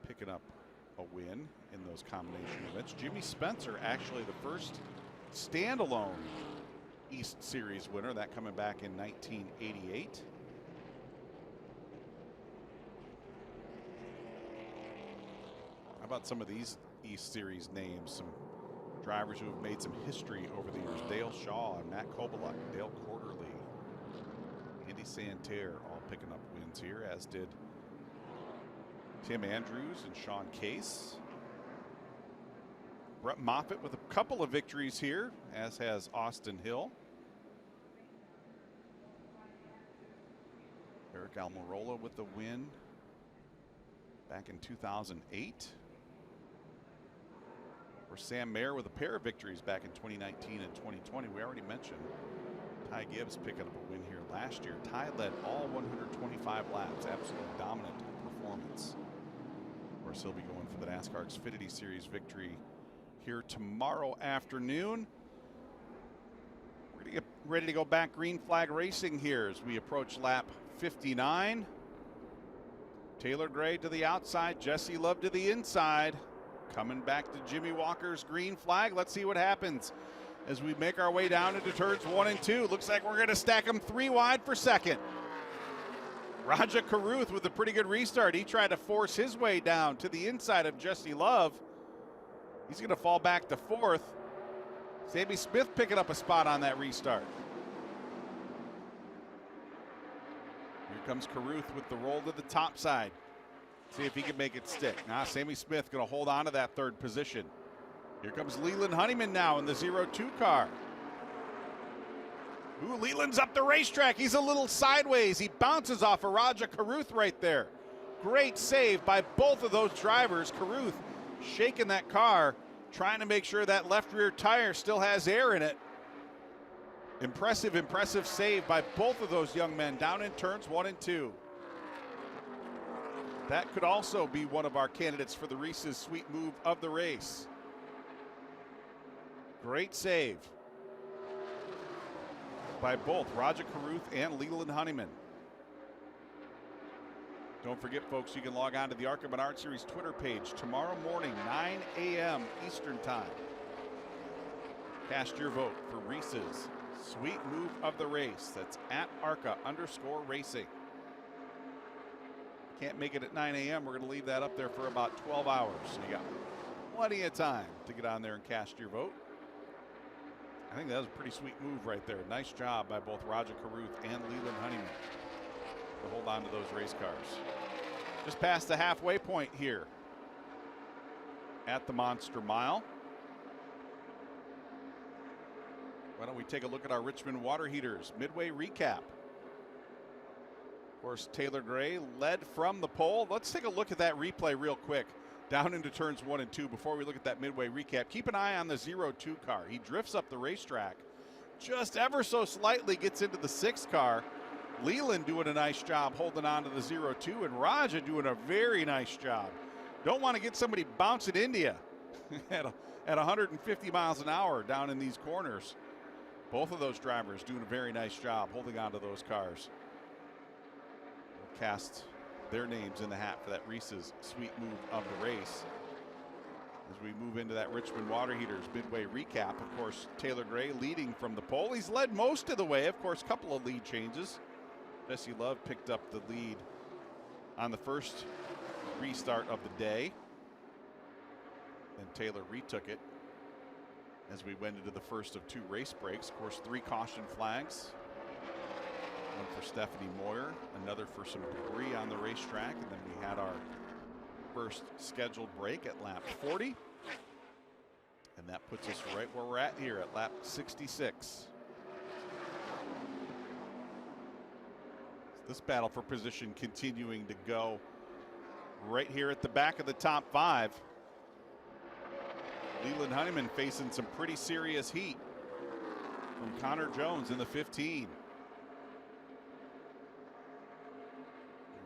picking up a win in those combination events. Jimmy Spencer, actually the first standalone East Series winner, that coming back in 1988. How about some of these East Series names? Some drivers who have made some history over the years. Dale Shaw and Matt Kobaluk, Dale Quarterly, Andy Santerre, all picking up wins here, as did Tim Andrews and Sean Case. Brett Moffitt with a couple of victories here, as has Austin Hill. Eric Almirola with the win back in 2008. Or Sam Mayer with a pair of victories back in 2019 and 2020. We already mentioned Ty Gibbs picking up a win here last year. Ty led all 125 laps, absolutely dominant performance. Of course, he'll be going for the NASCAR Xfinity Series victory here tomorrow afternoon. We're going to get ready to go back green flag racing here as we approach lap 59. Taylor Gray to the outside, Jesse Love to the inside. Coming back to Jimmy Walker's green flag. Let's see what happens as we make our way down into turns 1 and 2. Looks like we're going to stack them 3 wide for second. Raja Caruth with a pretty good restart. He tried to force his way down to the inside of Jesse Love. He's going to fall back to 4th. Sammy Smith picking up a spot on that restart. Here comes Caruth with the roll to the top side. See if he can make it stick. Sammy Smith going to hold on to that 3rd position. Here comes Leland Honeyman now in the 0-2 car. Ooh, Leland's up the racetrack. He's a little sideways. He bounces off of Raja Caruth right there. Great save by both of those drivers. Caruth shaking that car, trying to make sure that left rear tire still has air in it. Impressive, impressive save by both of those young men down in turns 1 and 2. That could also be one of our candidates for the Reese's Sweet Move of the race. Great save by both Raja Caruth and Leland Honeyman. Don't forget, folks, you can log on to the ARCA Menards Series Twitter page tomorrow morning, 9 a.m. Eastern Time. Cast your vote for Reese's Sweet Move of the race. That's at ARCA_racing. Can't make it at 9 a.m. We're going to leave that up there for about 12 hours. So you got plenty of time to get on there and cast your vote. I think that was a pretty sweet move right there. Nice job by both Raja Caruth and Leland Honeyman to hold on to those race cars. Just past the halfway point here at the Monster Mile. Why don't we take a look at our Richmond Water Heaters midway recap. Of course, Taylor Gray led from the pole. Let's take a look at that replay real quick down into turns 1 and 2 before we look at that midway recap. Keep an eye on the 0-2 car. He drifts up the racetrack, just ever so slightly gets into the 6 car. Leland doing a nice job holding on to the 0-2, and Raja doing a very nice job. Don't want to get somebody bouncing into you at 150 miles an hour down in these corners. Both of those drivers doing a very nice job holding on to those cars. Cast their names in the hat for that Reese's Sweet Move of the race. As we move into that Richmond Water Heaters midway recap, of course, Taylor Gray leading from the pole. He's led most of the way. Of course, a couple of lead changes. Jesse Love picked up the lead on the first restart of the day, and Taylor retook it as we went into the first of 2 race breaks. Of course, 3 caution flags. One for Stephanie Moyer, another for some debris on the racetrack, and then we had our first scheduled break at lap 40. And that puts us right where we're at here at lap 66. This battle for position continuing to go right here at the back of the top 5. Leland Honeyman facing some pretty serious heat from Connor Jones in the 15.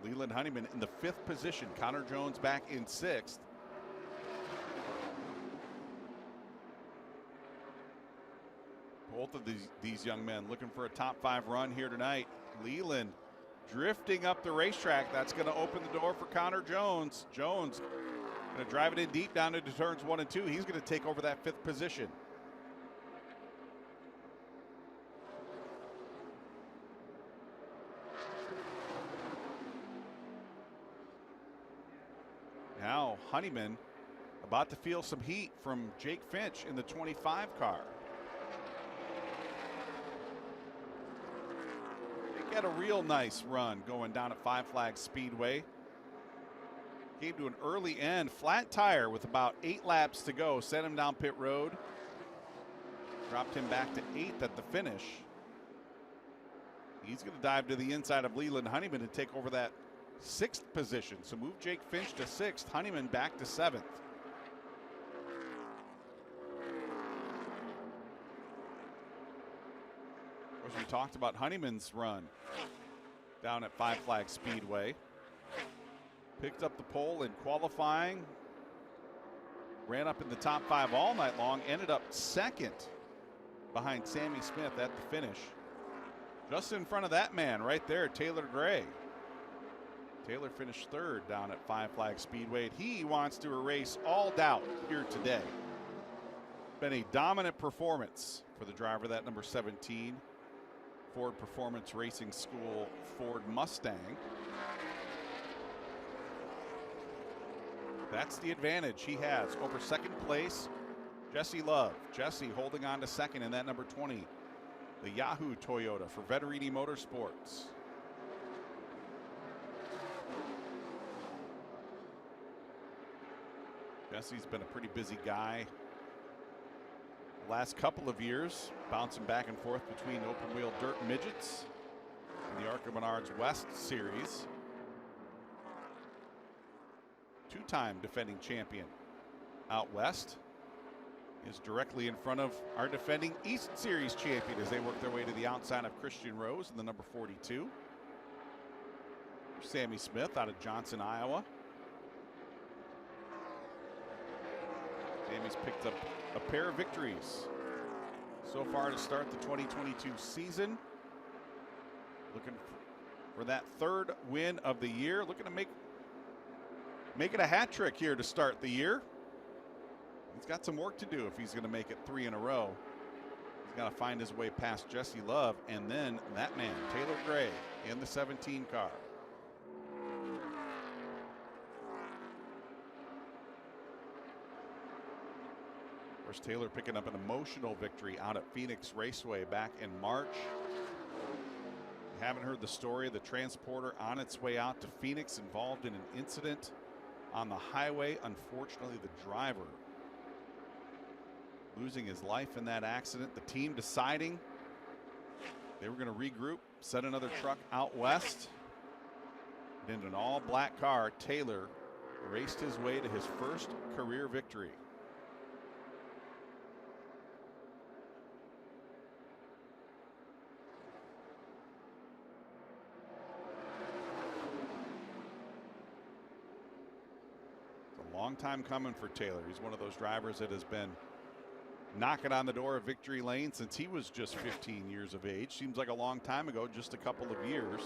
Leland Honeyman in the 5th position. Connor Jones back in 6th. Both of these young men looking for a top 5 run here tonight. Leland drifting up the racetrack. That's going to open the door for Connor Jones. Jones going to drive it in deep down into turns 1 and 2. He's going to take over that 5th position. Now Honeyman about to feel some heat from Jake Finch in the 25 car. They got a real nice run going down at Five Flags Speedway. Came to an early end, flat tire with about 8 laps to go. Sent him down pit road. Dropped him back to 8th at the finish. He's going to dive to the inside of Leland Honeyman and take over that 6th position. So move Jake Finch to 6th, Honeyman back to 7th. Of course, we talked about Honeyman's run down at Five Flags Speedway. Picked up the pole in qualifying. Ran up in the top 5 all night long. Ended up 2nd behind Sammy Smith at the finish. Just in front of that man right there, Taylor Gray. Taylor finished 3rd down at Five Flags Speedway, and he wants to erase all doubt here today. Been a dominant performance for the driver, that number 17 Ford Performance Racing School Ford Mustang. That's the advantage he has over 2nd place, Jesse Love. Jesse holding on to 2nd in that number 20, the Yahoo Toyota for Veterini Motorsports. Jesse's been a pretty busy guy the last couple of years, bouncing back and forth between open wheel dirt midgets and the ARCA Menards West Series. 2-time defending champion out west is directly in front of our defending East Series champion as they work their way to the outside of Christian Rose in the number 42. Sammy Smith out of Johnson, Iowa. Sammy's picked up a pair of victories so far to start the 2022 season. Looking for that 3rd win of the year. Looking to make it a hat trick here to start the year. He's got some work to do if he's going to make it 3 in a row. He's got to find his way past Jesse Love and then that man, Taylor Gray, in the 17 car. Of course, Taylor picking up an emotional victory out at Phoenix Raceway back in March. You haven't heard the story. The transporter on its way out to Phoenix involved in an incident on the highway. Unfortunately, the driver losing his life in that accident. The team deciding they were going to regroup, send another truck out west. And in an all-black car, Taylor raced his way to his first career victory. Long time coming for Taylor. He's one of those drivers that has been knocking on the door of victory lane since he was just 15 years of age. Seems like a long time ago, just a couple of years.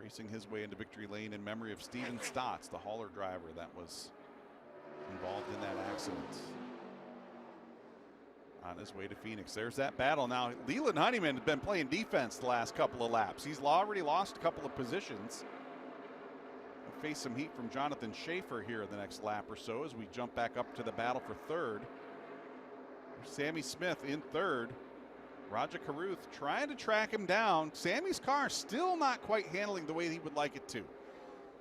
Racing his way into victory lane in memory of Steven Stotts, the hauler driver that was involved in that accident. On his way to Phoenix. There's that battle now. Leland Honeyman has been playing defense the last couple of laps. He's already lost a couple of positions. He'll face some heat from Jonathan Schaefer here in the next lap or so as we jump back up to the battle for 3rd. Sammy Smith in third. Roger Carruth trying to track him down. Sammy's car still not quite handling the way he would like it to.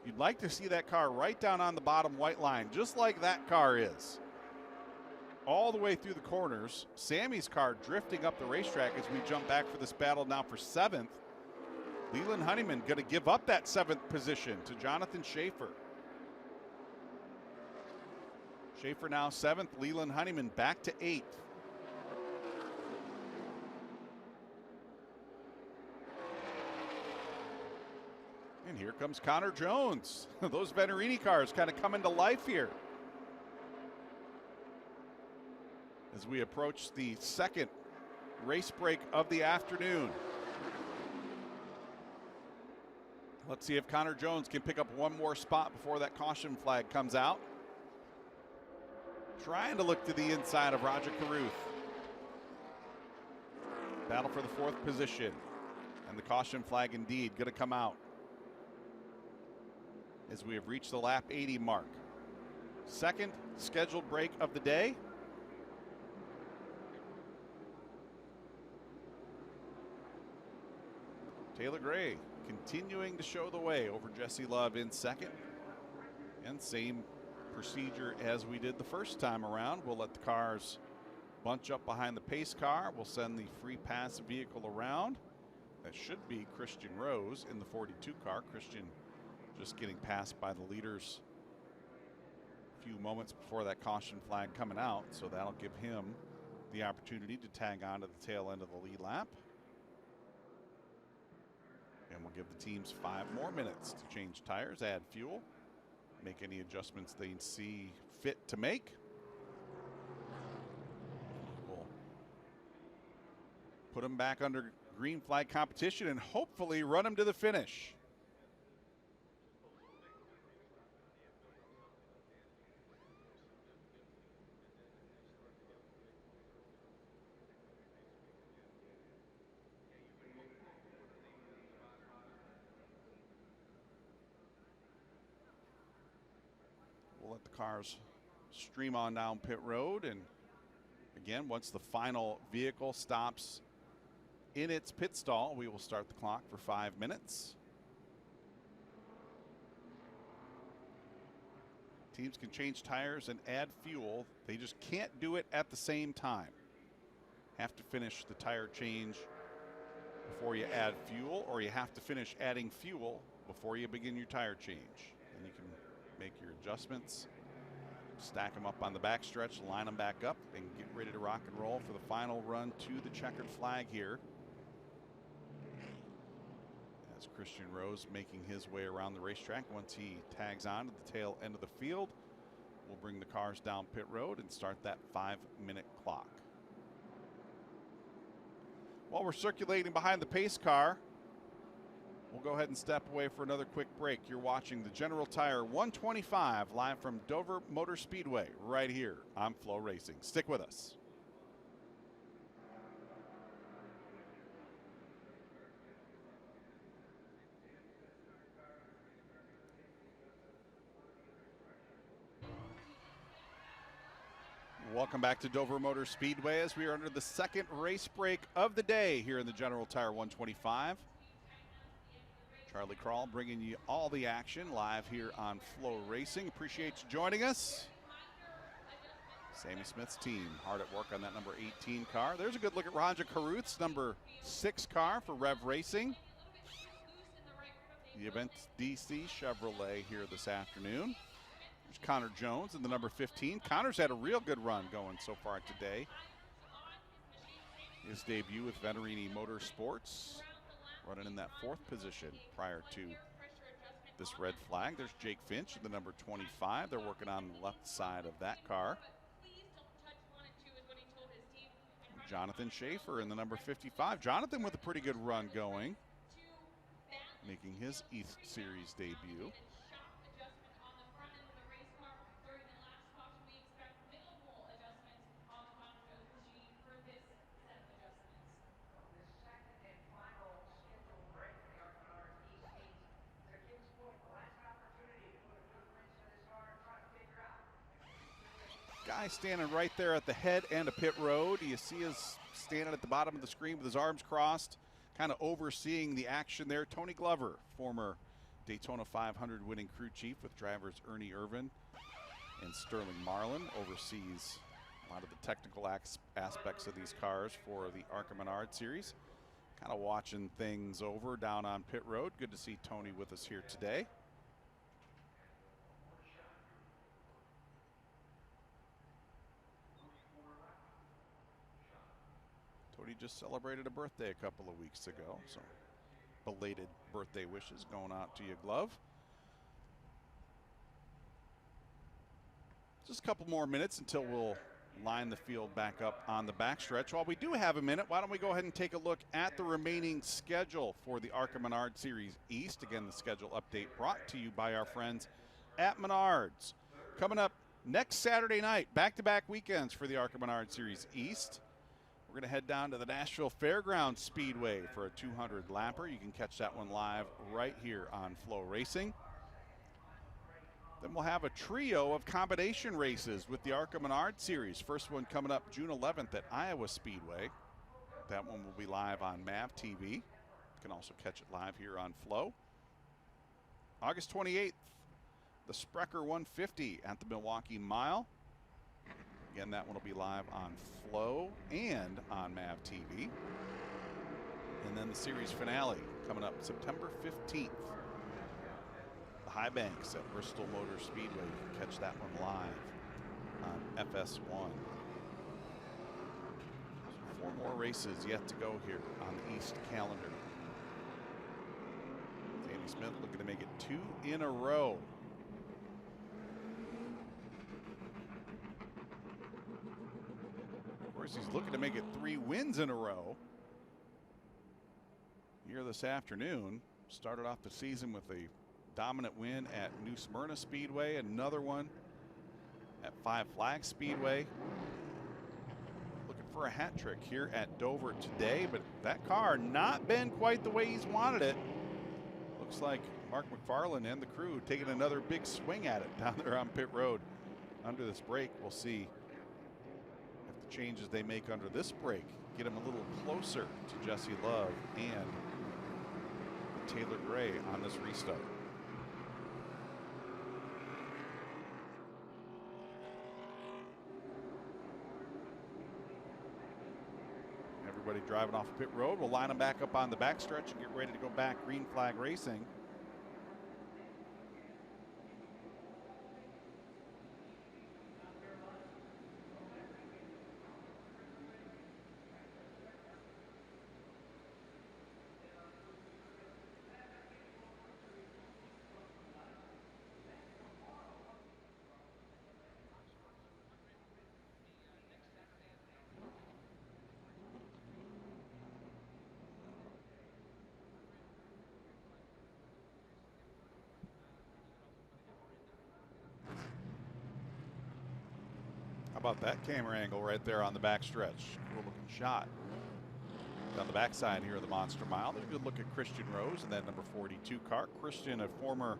You'd like to see that car right down on the bottom white line, just like that car is. All the way through the corners. Sammy's car drifting up the racetrack as we jump back for this battle now for 7th. Leland Honeyman going to give up that 7th position to Jonathan Schaefer. Schaefer now 7th. Leland Honeyman back to 8th. And here comes Connor Jones. Those Venerini cars kind of coming to life here as we approach the second race break of the afternoon. Let's see if Connor Jones can pick up one more spot before that caution flag comes out. Trying to look to the inside of Roger Carruth. Battle for the 4th position. And the caution flag indeed going to come out as we have reached the lap 80 mark. Second scheduled break of the day. Taylor Gray continuing to show the way over Jesse Love in second. And same procedure as we did the first time around. We'll let the cars bunch up behind the pace car. We'll send the free pass vehicle around. That should be Christian Rose in the 42 car. Christian just getting passed by the leaders a few moments before that caution flag coming out, so that'll give him the opportunity to tag on to the tail end of the lead lap. And we'll give the teams 5 more minutes to change tires, add fuel, make any adjustments they see fit to make. We'll put them back under green flag competition and hopefully run them to the finish. We'll let the cars stream on down pit road, and again, once the final vehicle stops in its pit stall, we will start the clock for 5 minutes. Teams can change tires and add fuel. They just can't do it at the same time. Have to finish the tire change before you add fuel, or you have to finish adding fuel before you begin your tire change. Then you can make your adjustments, stack them up on the backstretch, line them back up, and get ready to rock and roll for the final run to the checkered flag here. As Christian Rose making his way around the racetrack. Once he tags on to the tail end of the field, we'll bring the cars down pit road and start that 5-minute clock. While we're circulating behind the pace car, we'll go ahead and step away for another quick break. You're watching the General Tire 125 live from Dover Motor Speedway right here on Flow Racing. Stick with us. Welcome back to Dover Motor Speedway as we are under the second race break of the day here in the General Tire 125. Charlie Krall bringing you all the action live here on Flow Racing. Appreciate you joining us. Sammy Smith's team hard at work on that number 18 car. There's a good look at Roger Carruth's number 6 car for Rev Racing. The event's DC Chevrolet here this afternoon. There's Connor Jones in the number 15. Connor's had a real good run going so far today. His debut with Venerini Motorsports, running in that 4th position prior to this red flag. There's Jake Finch in the number 25. They're working on the left side of that car. Jonathan Schaefer in the number 55. Jonathan with a pretty good run going, making his East Series debut. guy standing right there at the head end of pit road. You see us standing at the bottom of the screen with his arms crossed, kind of overseeing the action there. Tony Glover, former Daytona 500 winning crew chief with drivers Ernie Irvin and Sterling Marlin, oversees a lot of the technical aspects of these cars for the ARCA Menards series. Kind of watching things over down on pit road. Good to see Tony with us here today. Tony just celebrated a birthday a couple of weeks ago, so belated birthday wishes going out to you, Glove. Just a couple more minutes until we'll line the field back up on the backstretch. While we do have a minute, why don't we go ahead and take a look at the remaining schedule for the ARCA Menards Series East. Again, the schedule update brought to you by our friends at Menards. Coming up next Saturday night, back-to-back weekends for the ARCA Menards Series East. We're going to head down to the Nashville Fairgrounds Speedway for a 200 lapper. You can catch that one live right here on Flow Racing. Then we'll have a trio of combination races with the ARCA Menards Series. First one coming up June 11th at Iowa Speedway. That one will be live on MAV TV. You can also catch it live here on Flow. August 28th, the Sprecher 150 at the Milwaukee Mile. Again, that one will be live on Flow and on MAV TV. And then the series finale coming up September 15th. The High Banks at Bristol Motor Speedway. You can catch that one live on FS1. 4 more races yet to go here on the East calendar. Danny Smith looking to make it 2 in a row. Of course, he's looking to make it 3 wins in a row here this afternoon. Started off the season with a dominant win at New Smyrna Speedway, another one at Five Flags Speedway. Looking for a hat trick here at Dover today, but that car not been quite the way he's wanted it. Looks like Mark McFarland and the crew taking another big swing at it down there on pit road. Under this break, we'll see if the changes they make under this break get him a little closer to Jesse Love and Taylor Gray on this restart. Everybody driving off pit road. We'll line them back up on the backstretch and get ready to go back green flag racing. How about that camera angle right there on the backstretch? Cool looking shot. Down the backside here of the Monster Mile. There's a good look at Christian Rose in that number 42 car. Christian, a former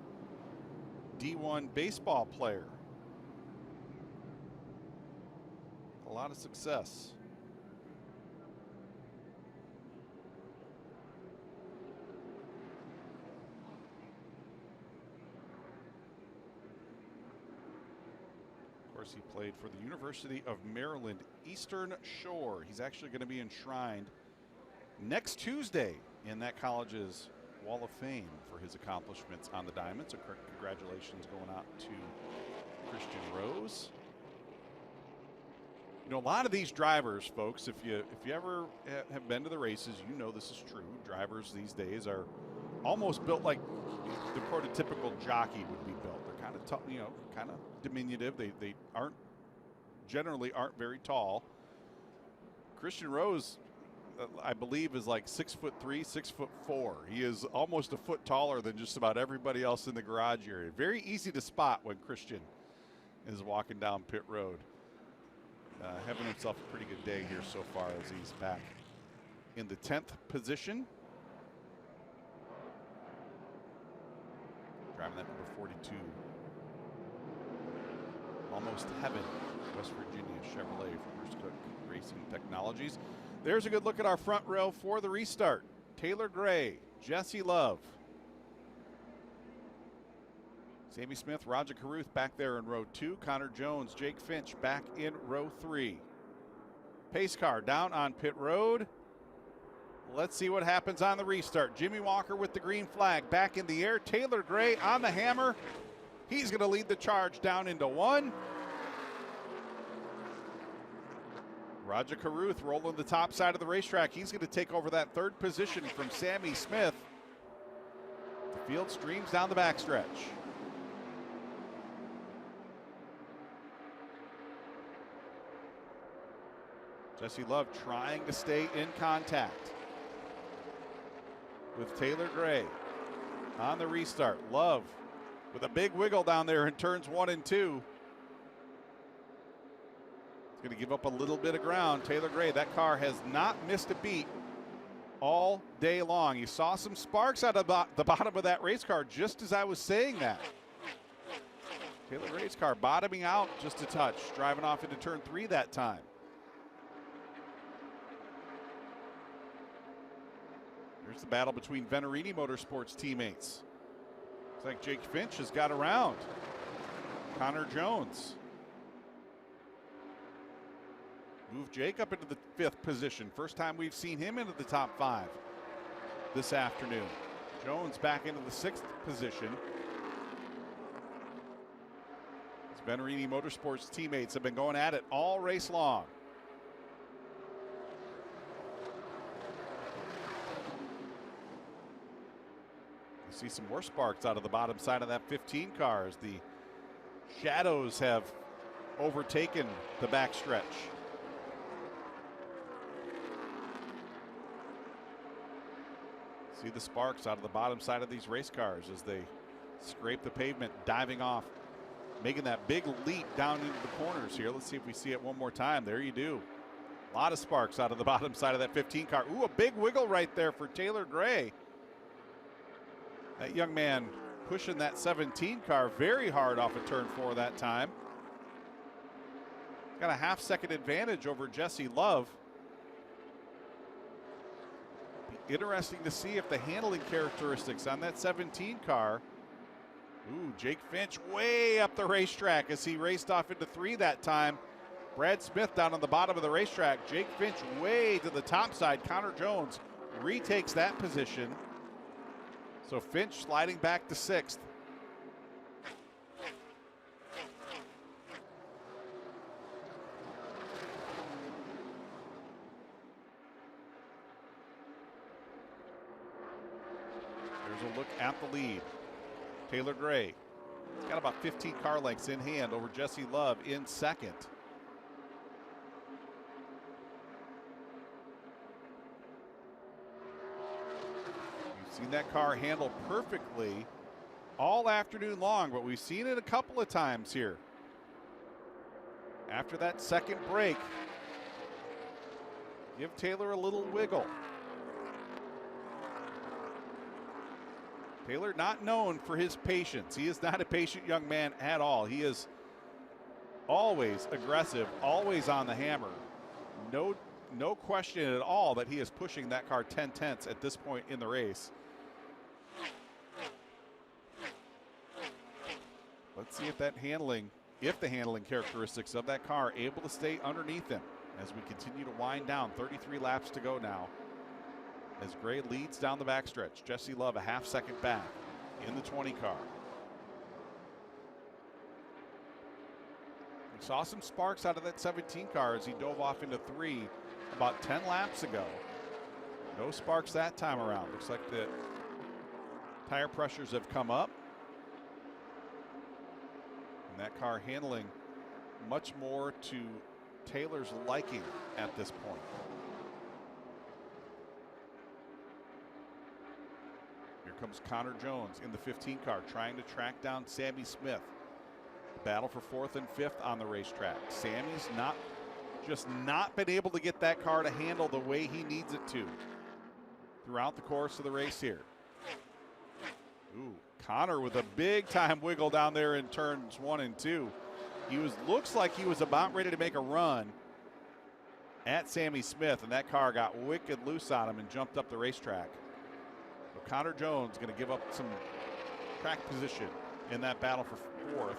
D1 baseball player. A lot of success. Of course, he played for the University of Maryland Eastern Shore. He's actually going to be enshrined next Tuesday in that college's Wall of Fame for his accomplishments on the diamond. So congratulations going out to Christian Rose. You know, a lot of these drivers, folks, if you ever have been to the races, you know this is true. Drivers these days are almost built like the prototypical jockey would be built. They're kind of tough, you know, kind of diminutive. They generally aren't very tall. Christian Rose, I believe, is like 6'3", 6'4". He is almost a foot taller than just about everybody else in the garage area. Very easy to spot when Christian is walking down pit road. Having himself a pretty good day here so far as he's back in the 10th position. Driving that number 42 Almost Heaven, West Virginia Chevrolet from Bruce Cook Racing Technologies. There's a good look at our front row for the restart. Taylor Gray, Jesse Love, Sammy Smith, Roger Carruth back there in row 2. Connor Jones, Jake Finch back in row 3. Pace car down on pit road. Let's see what happens on the restart. Jimmy Walker with the green flag back in the air. Taylor Gray on the hammer. He's going to lead the charge down into 1. Roger Carruth rolling the top side of the racetrack. He's going to take over that 3rd position from Sammy Smith. The field streams down the backstretch. Jesse Love trying to stay in contact with Taylor Gray on the restart. Love with a big wiggle down there in turns 1 and 2. He's going to give up a little bit of ground. Taylor Gray, that car has not missed a beat all day long. You saw some sparks out of the bottom of that race car just as I was saying that. Taylor Gray's car bottoming out just a touch, driving off into turn 3 that time. Here's the battle between Venerini Motorsports teammates. Looks like Jake Finch has got around Connor Jones. Move Jake up into the 5th position. First time we've seen him into the top 5 this afternoon. Jones back into the 6th position. These Venerini Motorsports teammates have been going at it all race long. See some more sparks out of the bottom side of that 15 car as the shadows have overtaken the backstretch. See the sparks out of the bottom side of these race cars as they scrape the pavement, diving off, making that big leap down into the corners here. Let's see if we see it one more time. There you do. A lot of sparks out of the bottom side of that 15 car. Ooh, a big wiggle right there for Taylor Gray. That young man pushing that 17 car very hard off of turn 4 that time. Got a half-second advantage over Jesse Love. Be interesting to see if the handling characteristics on that 17 car. Ooh, Jake Finch way up the racetrack as he raced off into 3 that time. Brad Smith down on the bottom of the racetrack. Jake Finch way to the top side. Connor Jones retakes that position. So Finch sliding back to 6th. Here's a look at the lead. Taylor Gray. He's got about 15 car lengths in hand over Jesse Love in 2nd. Seen that car handle perfectly all afternoon long, but we've seen it a couple of times here. After that 2nd break, give Taylor a little wiggle. Taylor not known for his patience. He is not a patient young man at all. He is always aggressive, always on the hammer. No question at all that he is pushing that car 10/10 at this point in the race. Let's see if the handling characteristics of that car are able to stay underneath him as we continue to wind down. 33 laps to go now as Gray leads down the backstretch. Jesse Love a half-second back in the 20 car. We saw some sparks out of that 17 car as he dove off into 3 about 10 laps ago. No sparks that time around. Looks like the tire pressures have come up. That car handling much more to Taylor's liking at this point. Here comes Connor Jones in the 15 car trying to track down Sammy Smith. Battle for 4th and 5th on the racetrack. Sammy's not been able to get that car to handle the way he needs it to throughout the course of the race here. Ooh, Connor with a big time wiggle down there in turns 1 and 2. looks like he was about ready to make a run at Sammy Smith, and that car got wicked loose on him and jumped up the racetrack. So Connor Jones going to give up some track position in that battle for fourth.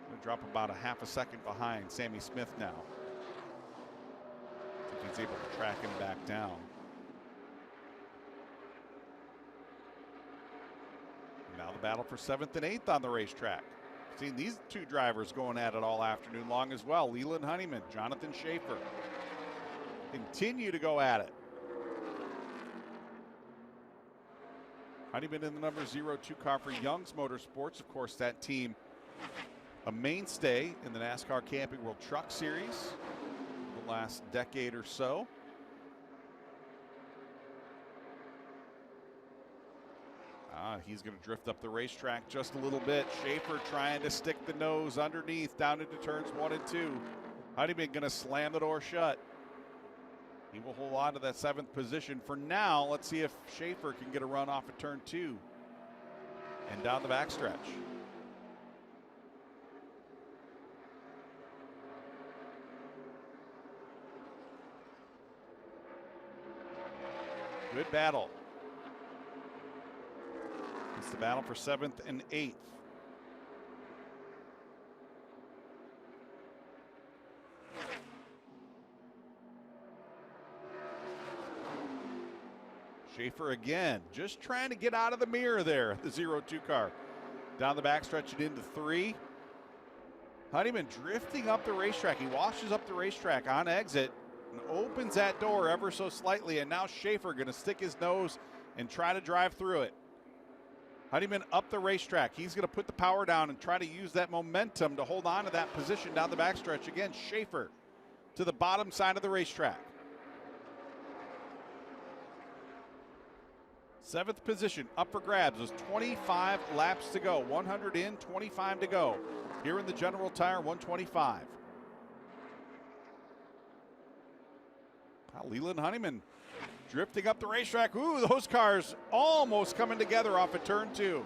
Going to drop about a half a second behind Sammy Smith now. I think he's able to track him back down. Now the battle for 7th and 8th on the racetrack. Seen these two drivers going at it all afternoon long as well. Leland Honeyman, Jonathan Schaefer continue to go at it. Honeyman in the number 02 car for Young's Motorsports. Of course, that team a mainstay in the NASCAR Camping World Truck Series the last decade or so. He's going to drift up the racetrack just a little bit. Schaefer trying to stick the nose underneath down into turns 1 and 2. Honeyman going to slam the door shut. He will hold on to that 7th position for now. Let's see if Schaefer can get a run off of turn 2 and down the backstretch. Good battle. It's the battle for 7th and 8th. Schaefer again, just trying to get out of the mirror there, the 02 car. Down the backstretch and into 3. Honeyman drifting up the racetrack. He washes up the racetrack on exit and opens that door ever so slightly. And now Schaefer going to stick his nose and try to drive through it. Honeyman up the racetrack. He's going to put the power down and try to use that momentum to hold on to that position down the backstretch. Again, Schaefer to the bottom side of the racetrack. 7th position up for grabs. There's 25 laps to go. 100 in, 25 to go. Here in the General Tire 125. Leland Honeyman drifting up the racetrack. Ooh, those cars almost coming together off of turn 2.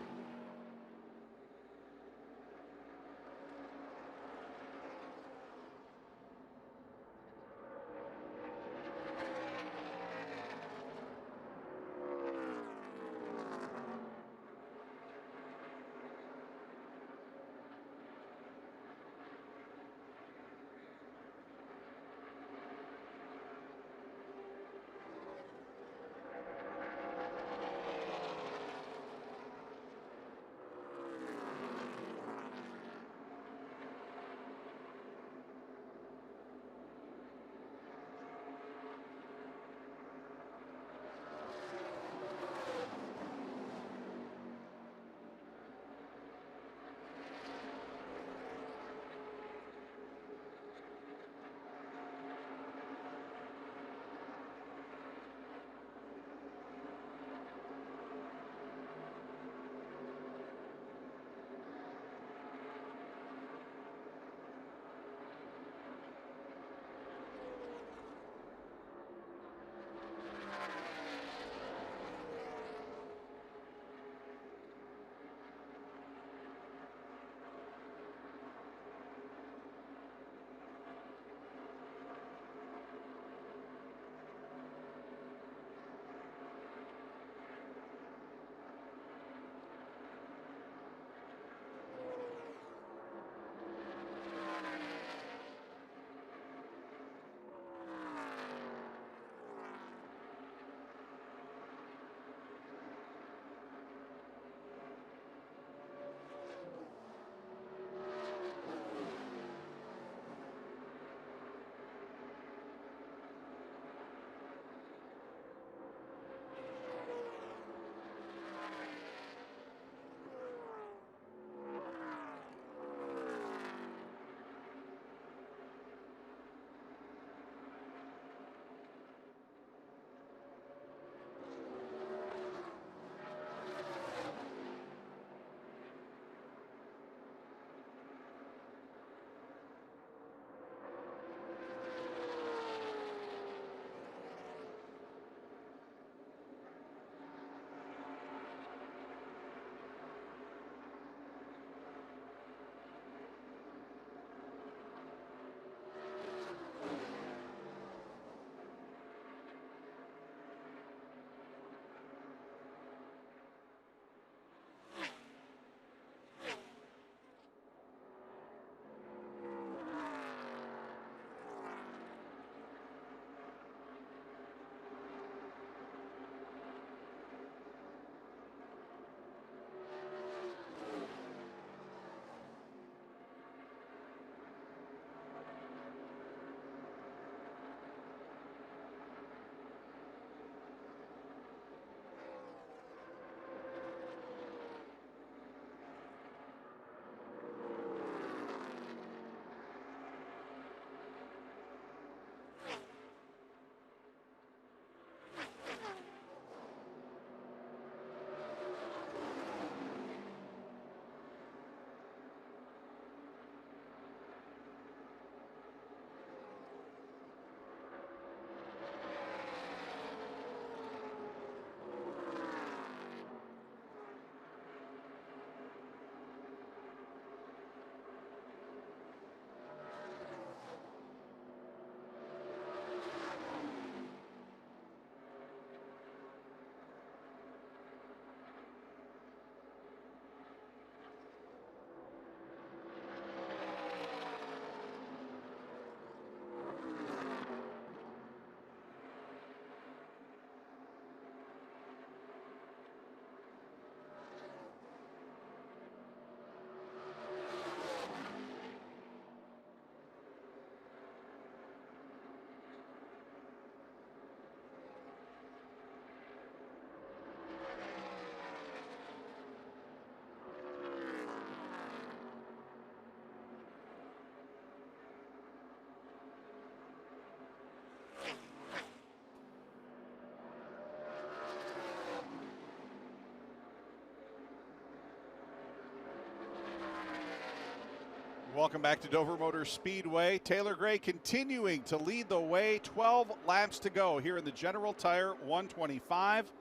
Welcome back to Dover Motor Speedway. Taylor Gray continuing to lead the way. 12 laps to go here in the General Tire 125.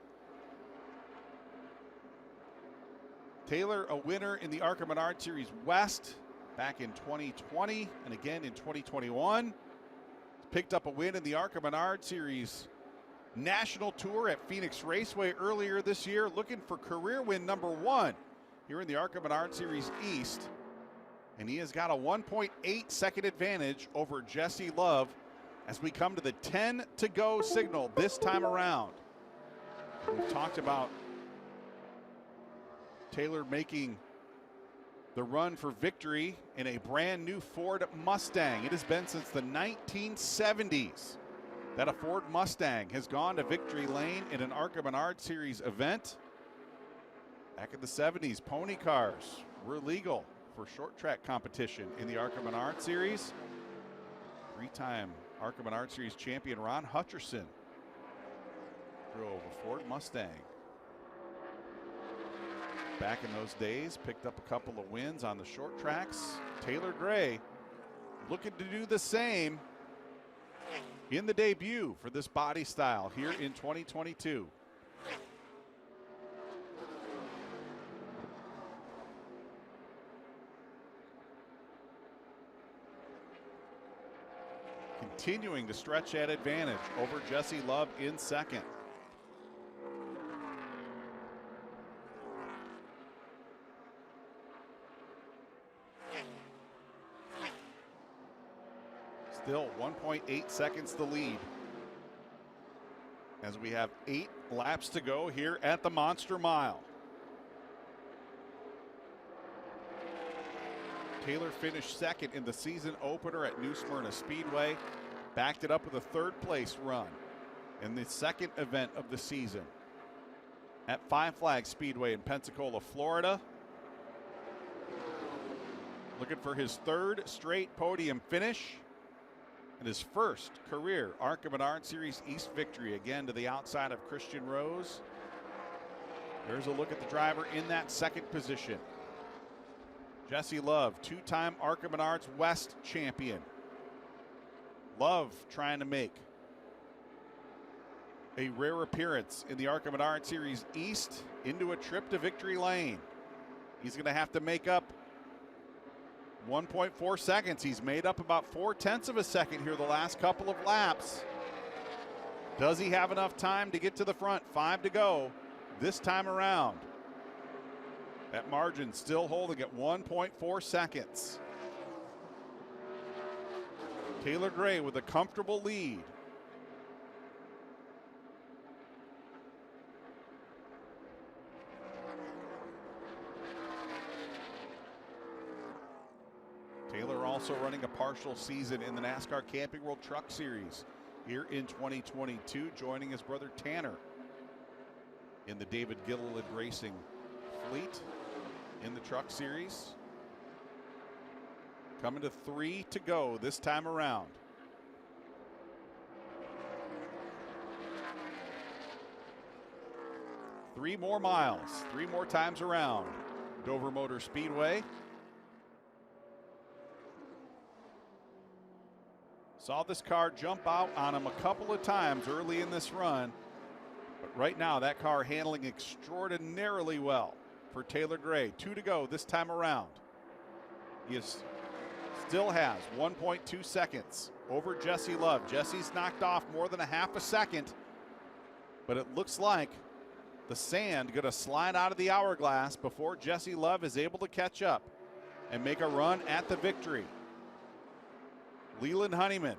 Taylor, a winner in the ARCA Menards Series West back in 2020 and again in 2021. Picked up a win in the ARCA Menards Series National Tour at Phoenix Raceway earlier this year, looking for career win number 1 here in the ARCA Menards Series East. And he has got a 1.8 second advantage over Jesse Love as we come to the 10 to go signal this time around. We've talked about Taylor making the run for victory in a brand new Ford Mustang. It has been since the 1970s that a Ford Mustang has gone to victory lane in an ARCA Menards Series event. Back in the 70s, pony cars were legal for short track competition in the ARCA Menards Series. 3-time ARCA Menards Series champion Ron Hutcherson drove a Ford Mustang. Back in those days, picked up a couple of wins on the short tracks. Taylor Gray looking to do the same in the debut for this body style here in 2022. Continuing to stretch that advantage over Jesse Love in second. Still 1.8 seconds to lead as we have 8 laps to go here at the Monster Mile. Taylor finished second in the season opener at New Smyrna Speedway, backed it up with a third place run in the second event of the season at Five Flags Speedway in Pensacola, Florida. Looking for his third straight podium finish and his first career ARCA Menards Series East victory, again to the outside of Christian Rose. There's a look at the driver in that second position. Jesse Love, 2-time ARCA Menards West champion. Love trying to make a rare appearance in the ARCA Menards Series East into a trip to victory lane. He's going to have to make up 1.4 seconds. He's made up about 0.4 of a second here the last couple of laps. Does he have enough time to get to the front? 5 to go this time around. That margin still holding at 1.4 seconds. Taylor Gray with a comfortable lead. Taylor also running a partial season in the NASCAR Camping World Truck Series here in 2022, joining his brother Tanner in the David Gilliland Racing fleet in the Truck Series. Coming to 3 to go this time around. Three more miles, 3 more times around Dover Motor Speedway. Saw this car jump out on him a couple of times early in this run, but right now that car handling extraordinarily well for Taylor Gray. 2 to go this time around. He still has 1.2 seconds over Jesse Love. Jesse's knocked off more than a half a second, but it looks like the sand going to slide out of the hourglass before Jesse Love is able to catch up and make a run at the victory. Leland Honeyman,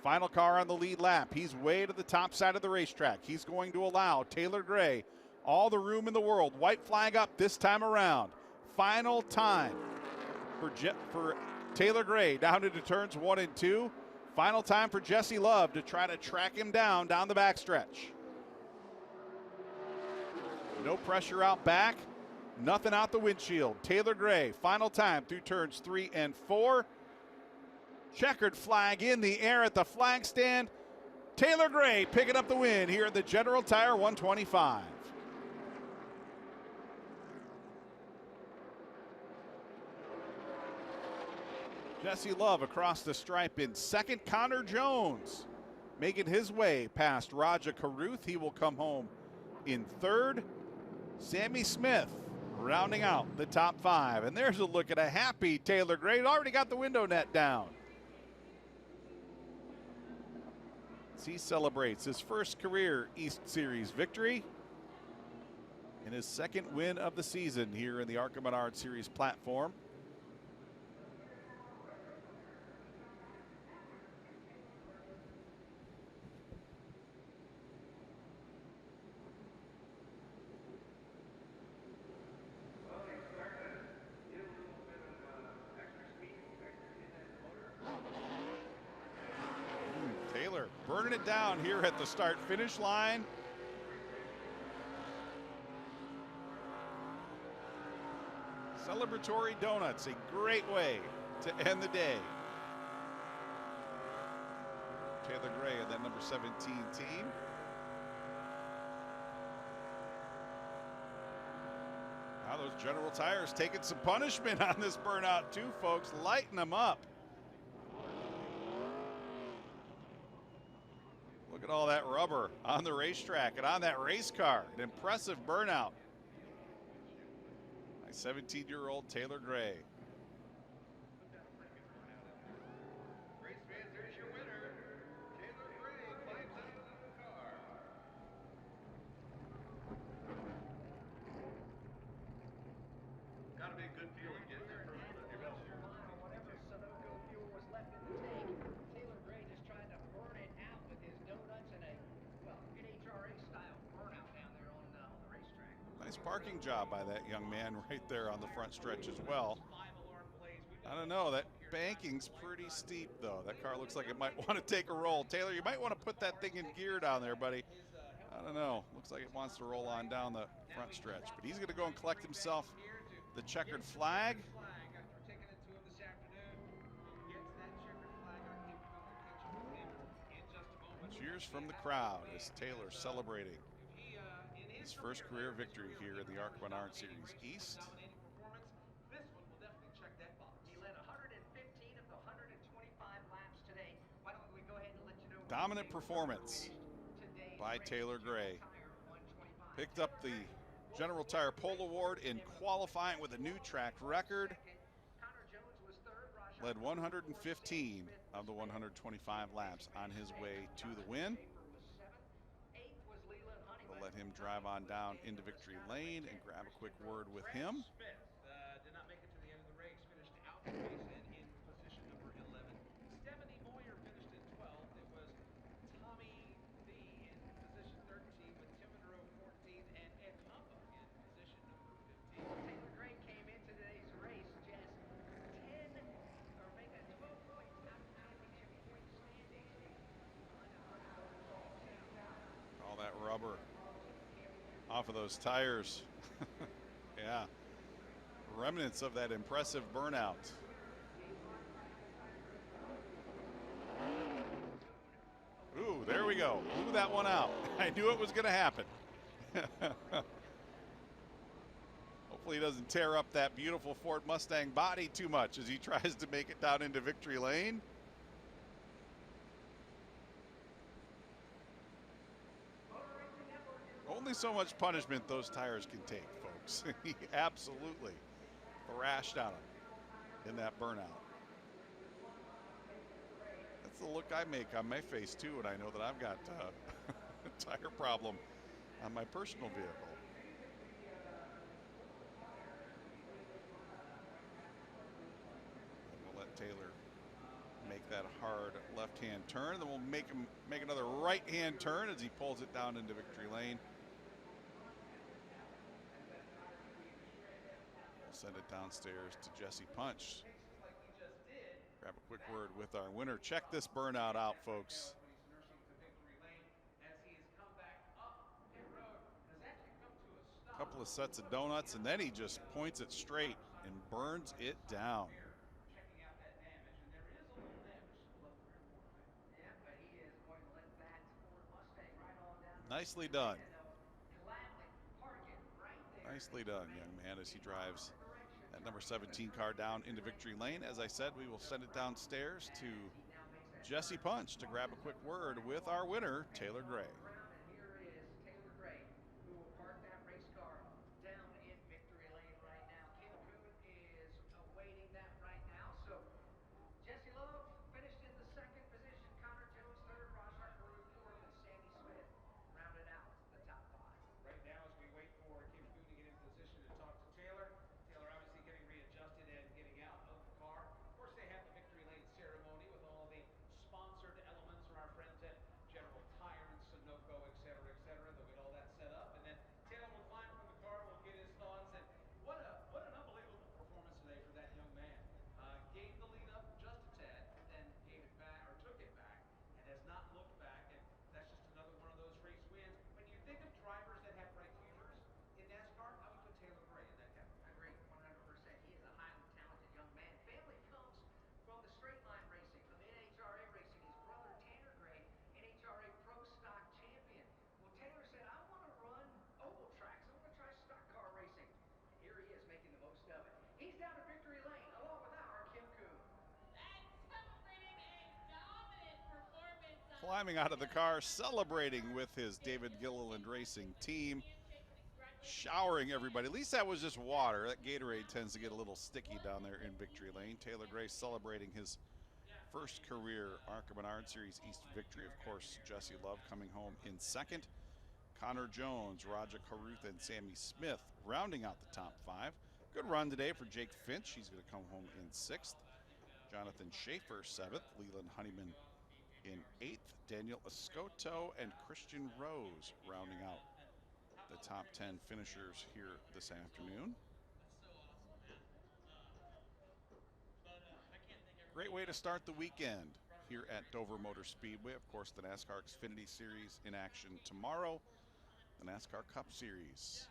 final car on the lead lap. He's way to the top side of the racetrack. He's going to allow Taylor Gray all the room in the world. White flag up this time around. Final time for Taylor Gray down into turns 1 and 2. Final time for Jesse Love to try to track him down the backstretch. No pressure out back, nothing out the windshield. Taylor Gray, final time through turns 3 and 4. Checkered flag in the air at the flag stand. Taylor Gray picking up the win here at the General Tire 125. Jesse Love across the stripe in second. Connor Jones making his way past Raja Caruth. He will come home in third. Sammy Smith rounding out the top 5. And there's a look at a happy Taylor Gray. Already got the window net down. As he celebrates his first career East Series victory and his second win of the season here in the ARCA Menards Series platform. Taylor burning it down here at the start-finish line. Celebratory donuts, a great way to end the day. Taylor Gray and that number 17 team. Now those General Tires taking some punishment on this burnout too, folks. Lighten them up. Look at all that rubber on the racetrack and on that race car. An impressive burnout. 17-year-old Taylor Gray. Race fans, there's your winner. Taylor Gray climbs out of the car. Gotta be a good feeling getting that first one under your belt. Whatever Sunoco fuel was left in the tank, Taylor Gray just tried to burn it out with his donuts and a, well, good HRA-style burnout down there on the racetrack. Nice parking job by that young man right there on the front stretch as well. I don't know, that banking's pretty steep though. That car looks like it might want to take a roll. Taylor, you might want to put that thing in gear down there, buddy. I don't know, looks like it wants to roll on down the front stretch. But he's gonna go and collect himself the checkered flag. Cheers from the crowd as Taylor celebrating his first career victory here in the ARCA Menards Series East. This one will definitely check that box. He led 115 of the 125 laps today. Why don't we go ahead and let you know. Dominant performance by Taylor Gray. Picked up the General Tire Pole Award in qualifying with a new track record. Led 115 of the 125 laps on his way to the win. We'll let him drive on down into victory lane and grab a quick word with him. Did not make it to the end of the race, finished out the race and in position number 11. Stephanie Moyer finished in 12th. It was Tommy B in position 13 with Tim Monroe 14th and Ed Compa in position number 15. Taylor Gray came into today's race just 10 or make a 12 points out of championship point standings. All that rubber off of those tires. Yeah. Remnants of that impressive burnout. Ooh, there we go. Blew that one out. I knew it was going to happen. Hopefully he doesn't tear up that beautiful Ford Mustang body too much as he tries to make it down into victory lane. Only so much punishment those tires can take, folks. He absolutely thrashed on him in that burnout. That's the look I make on my face too when I know that I've got a tire problem on my personal vehicle. And we'll let Taylor make that hard left-hand turn. Then we'll make him make another right-hand turn as he pulls it down into victory lane. Send it downstairs to Jesse Punch. Grab a quick word with our winner. Check this burnout out, folks. A couple of sets of donuts, and then he just points it straight and burns it down. Nicely done. Nicely done, young man, as he drives That number 17 car down into victory lane. As I said, we will send it downstairs to Jesse Punch to grab a quick word with our winner, Taylor Gray. And here is Taylor Gray, who will park that race car down in victory lane right now. Kim Kuhn is awaiting that right now. So Jesse Love finished in the second position. Connor Jones third. Rajah Carew fourth. And Sammy Smith rounded out the top five. Right now, as we wait for Kim Kuhn to get in position to talk to Taylor, Taylor obviously getting readjusted and getting out of the car. Of course, they have the victory lane ceremony with all the sponsored elements from our friends at General Tire and Sunoco, et cetera, et cetera. They'll get all that set up, and then Taylor will climb from the car. We'll get his thoughts. And what an unbelievable performance today for that young man. Gave the lead up just a tad, but then gave it back or took it back, and has not looked back. And that's just another one of those race wins. When you think of drivers that have bright futures in NASCAR, I would put Taylor Gray in that category. Agree, 100%. He is a highly talented young man. Family comes from the straight line racing, from NHRA racing. His brother Tanner Gray, NHRA Pro Stock champion. Well, Taylor said, I want to run oval tracks. I want to try stock car racing. And here he is making the most of it. He's down to victory lane along with our Kim Kuhn. Climbing out of the car, celebrating with his David Gilliland Racing team, showering everybody. At least that was just water. That Gatorade tends to get a little sticky down there in victory lane. Taylor Gray celebrating his first career ARCA Menards Series East victory. Of course, Jesse Love coming home in second. Connor Jones, Rajah Caruth, and Sammy Smith rounding out the top five. Good run today for Jake Finch. He's going to come home in sixth. Jonathan Schaefer, seventh. Leland Honeyman in eighth. Daniel Escoto and Christian Rose rounding out the top 10 finishers here this afternoon. Great way to start the weekend here at Dover Motor Speedway. Of course, the NASCAR Xfinity Series in action tomorrow. The NASCAR Cup Series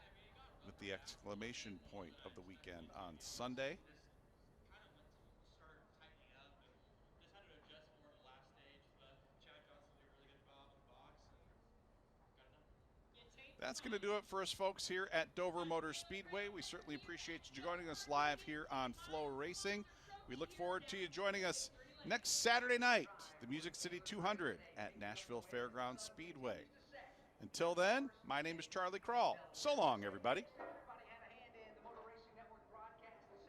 with the exclamation point of the weekend on Sunday. That's going to do it for us folks here at Dover Motor Speedway. We certainly appreciate you joining us live here on Flow Racing. We look forward to you joining us next Saturday night, the Music City 200 at Nashville Fairgrounds Speedway. Until then, my name is Charlie Krall. So long, everybody.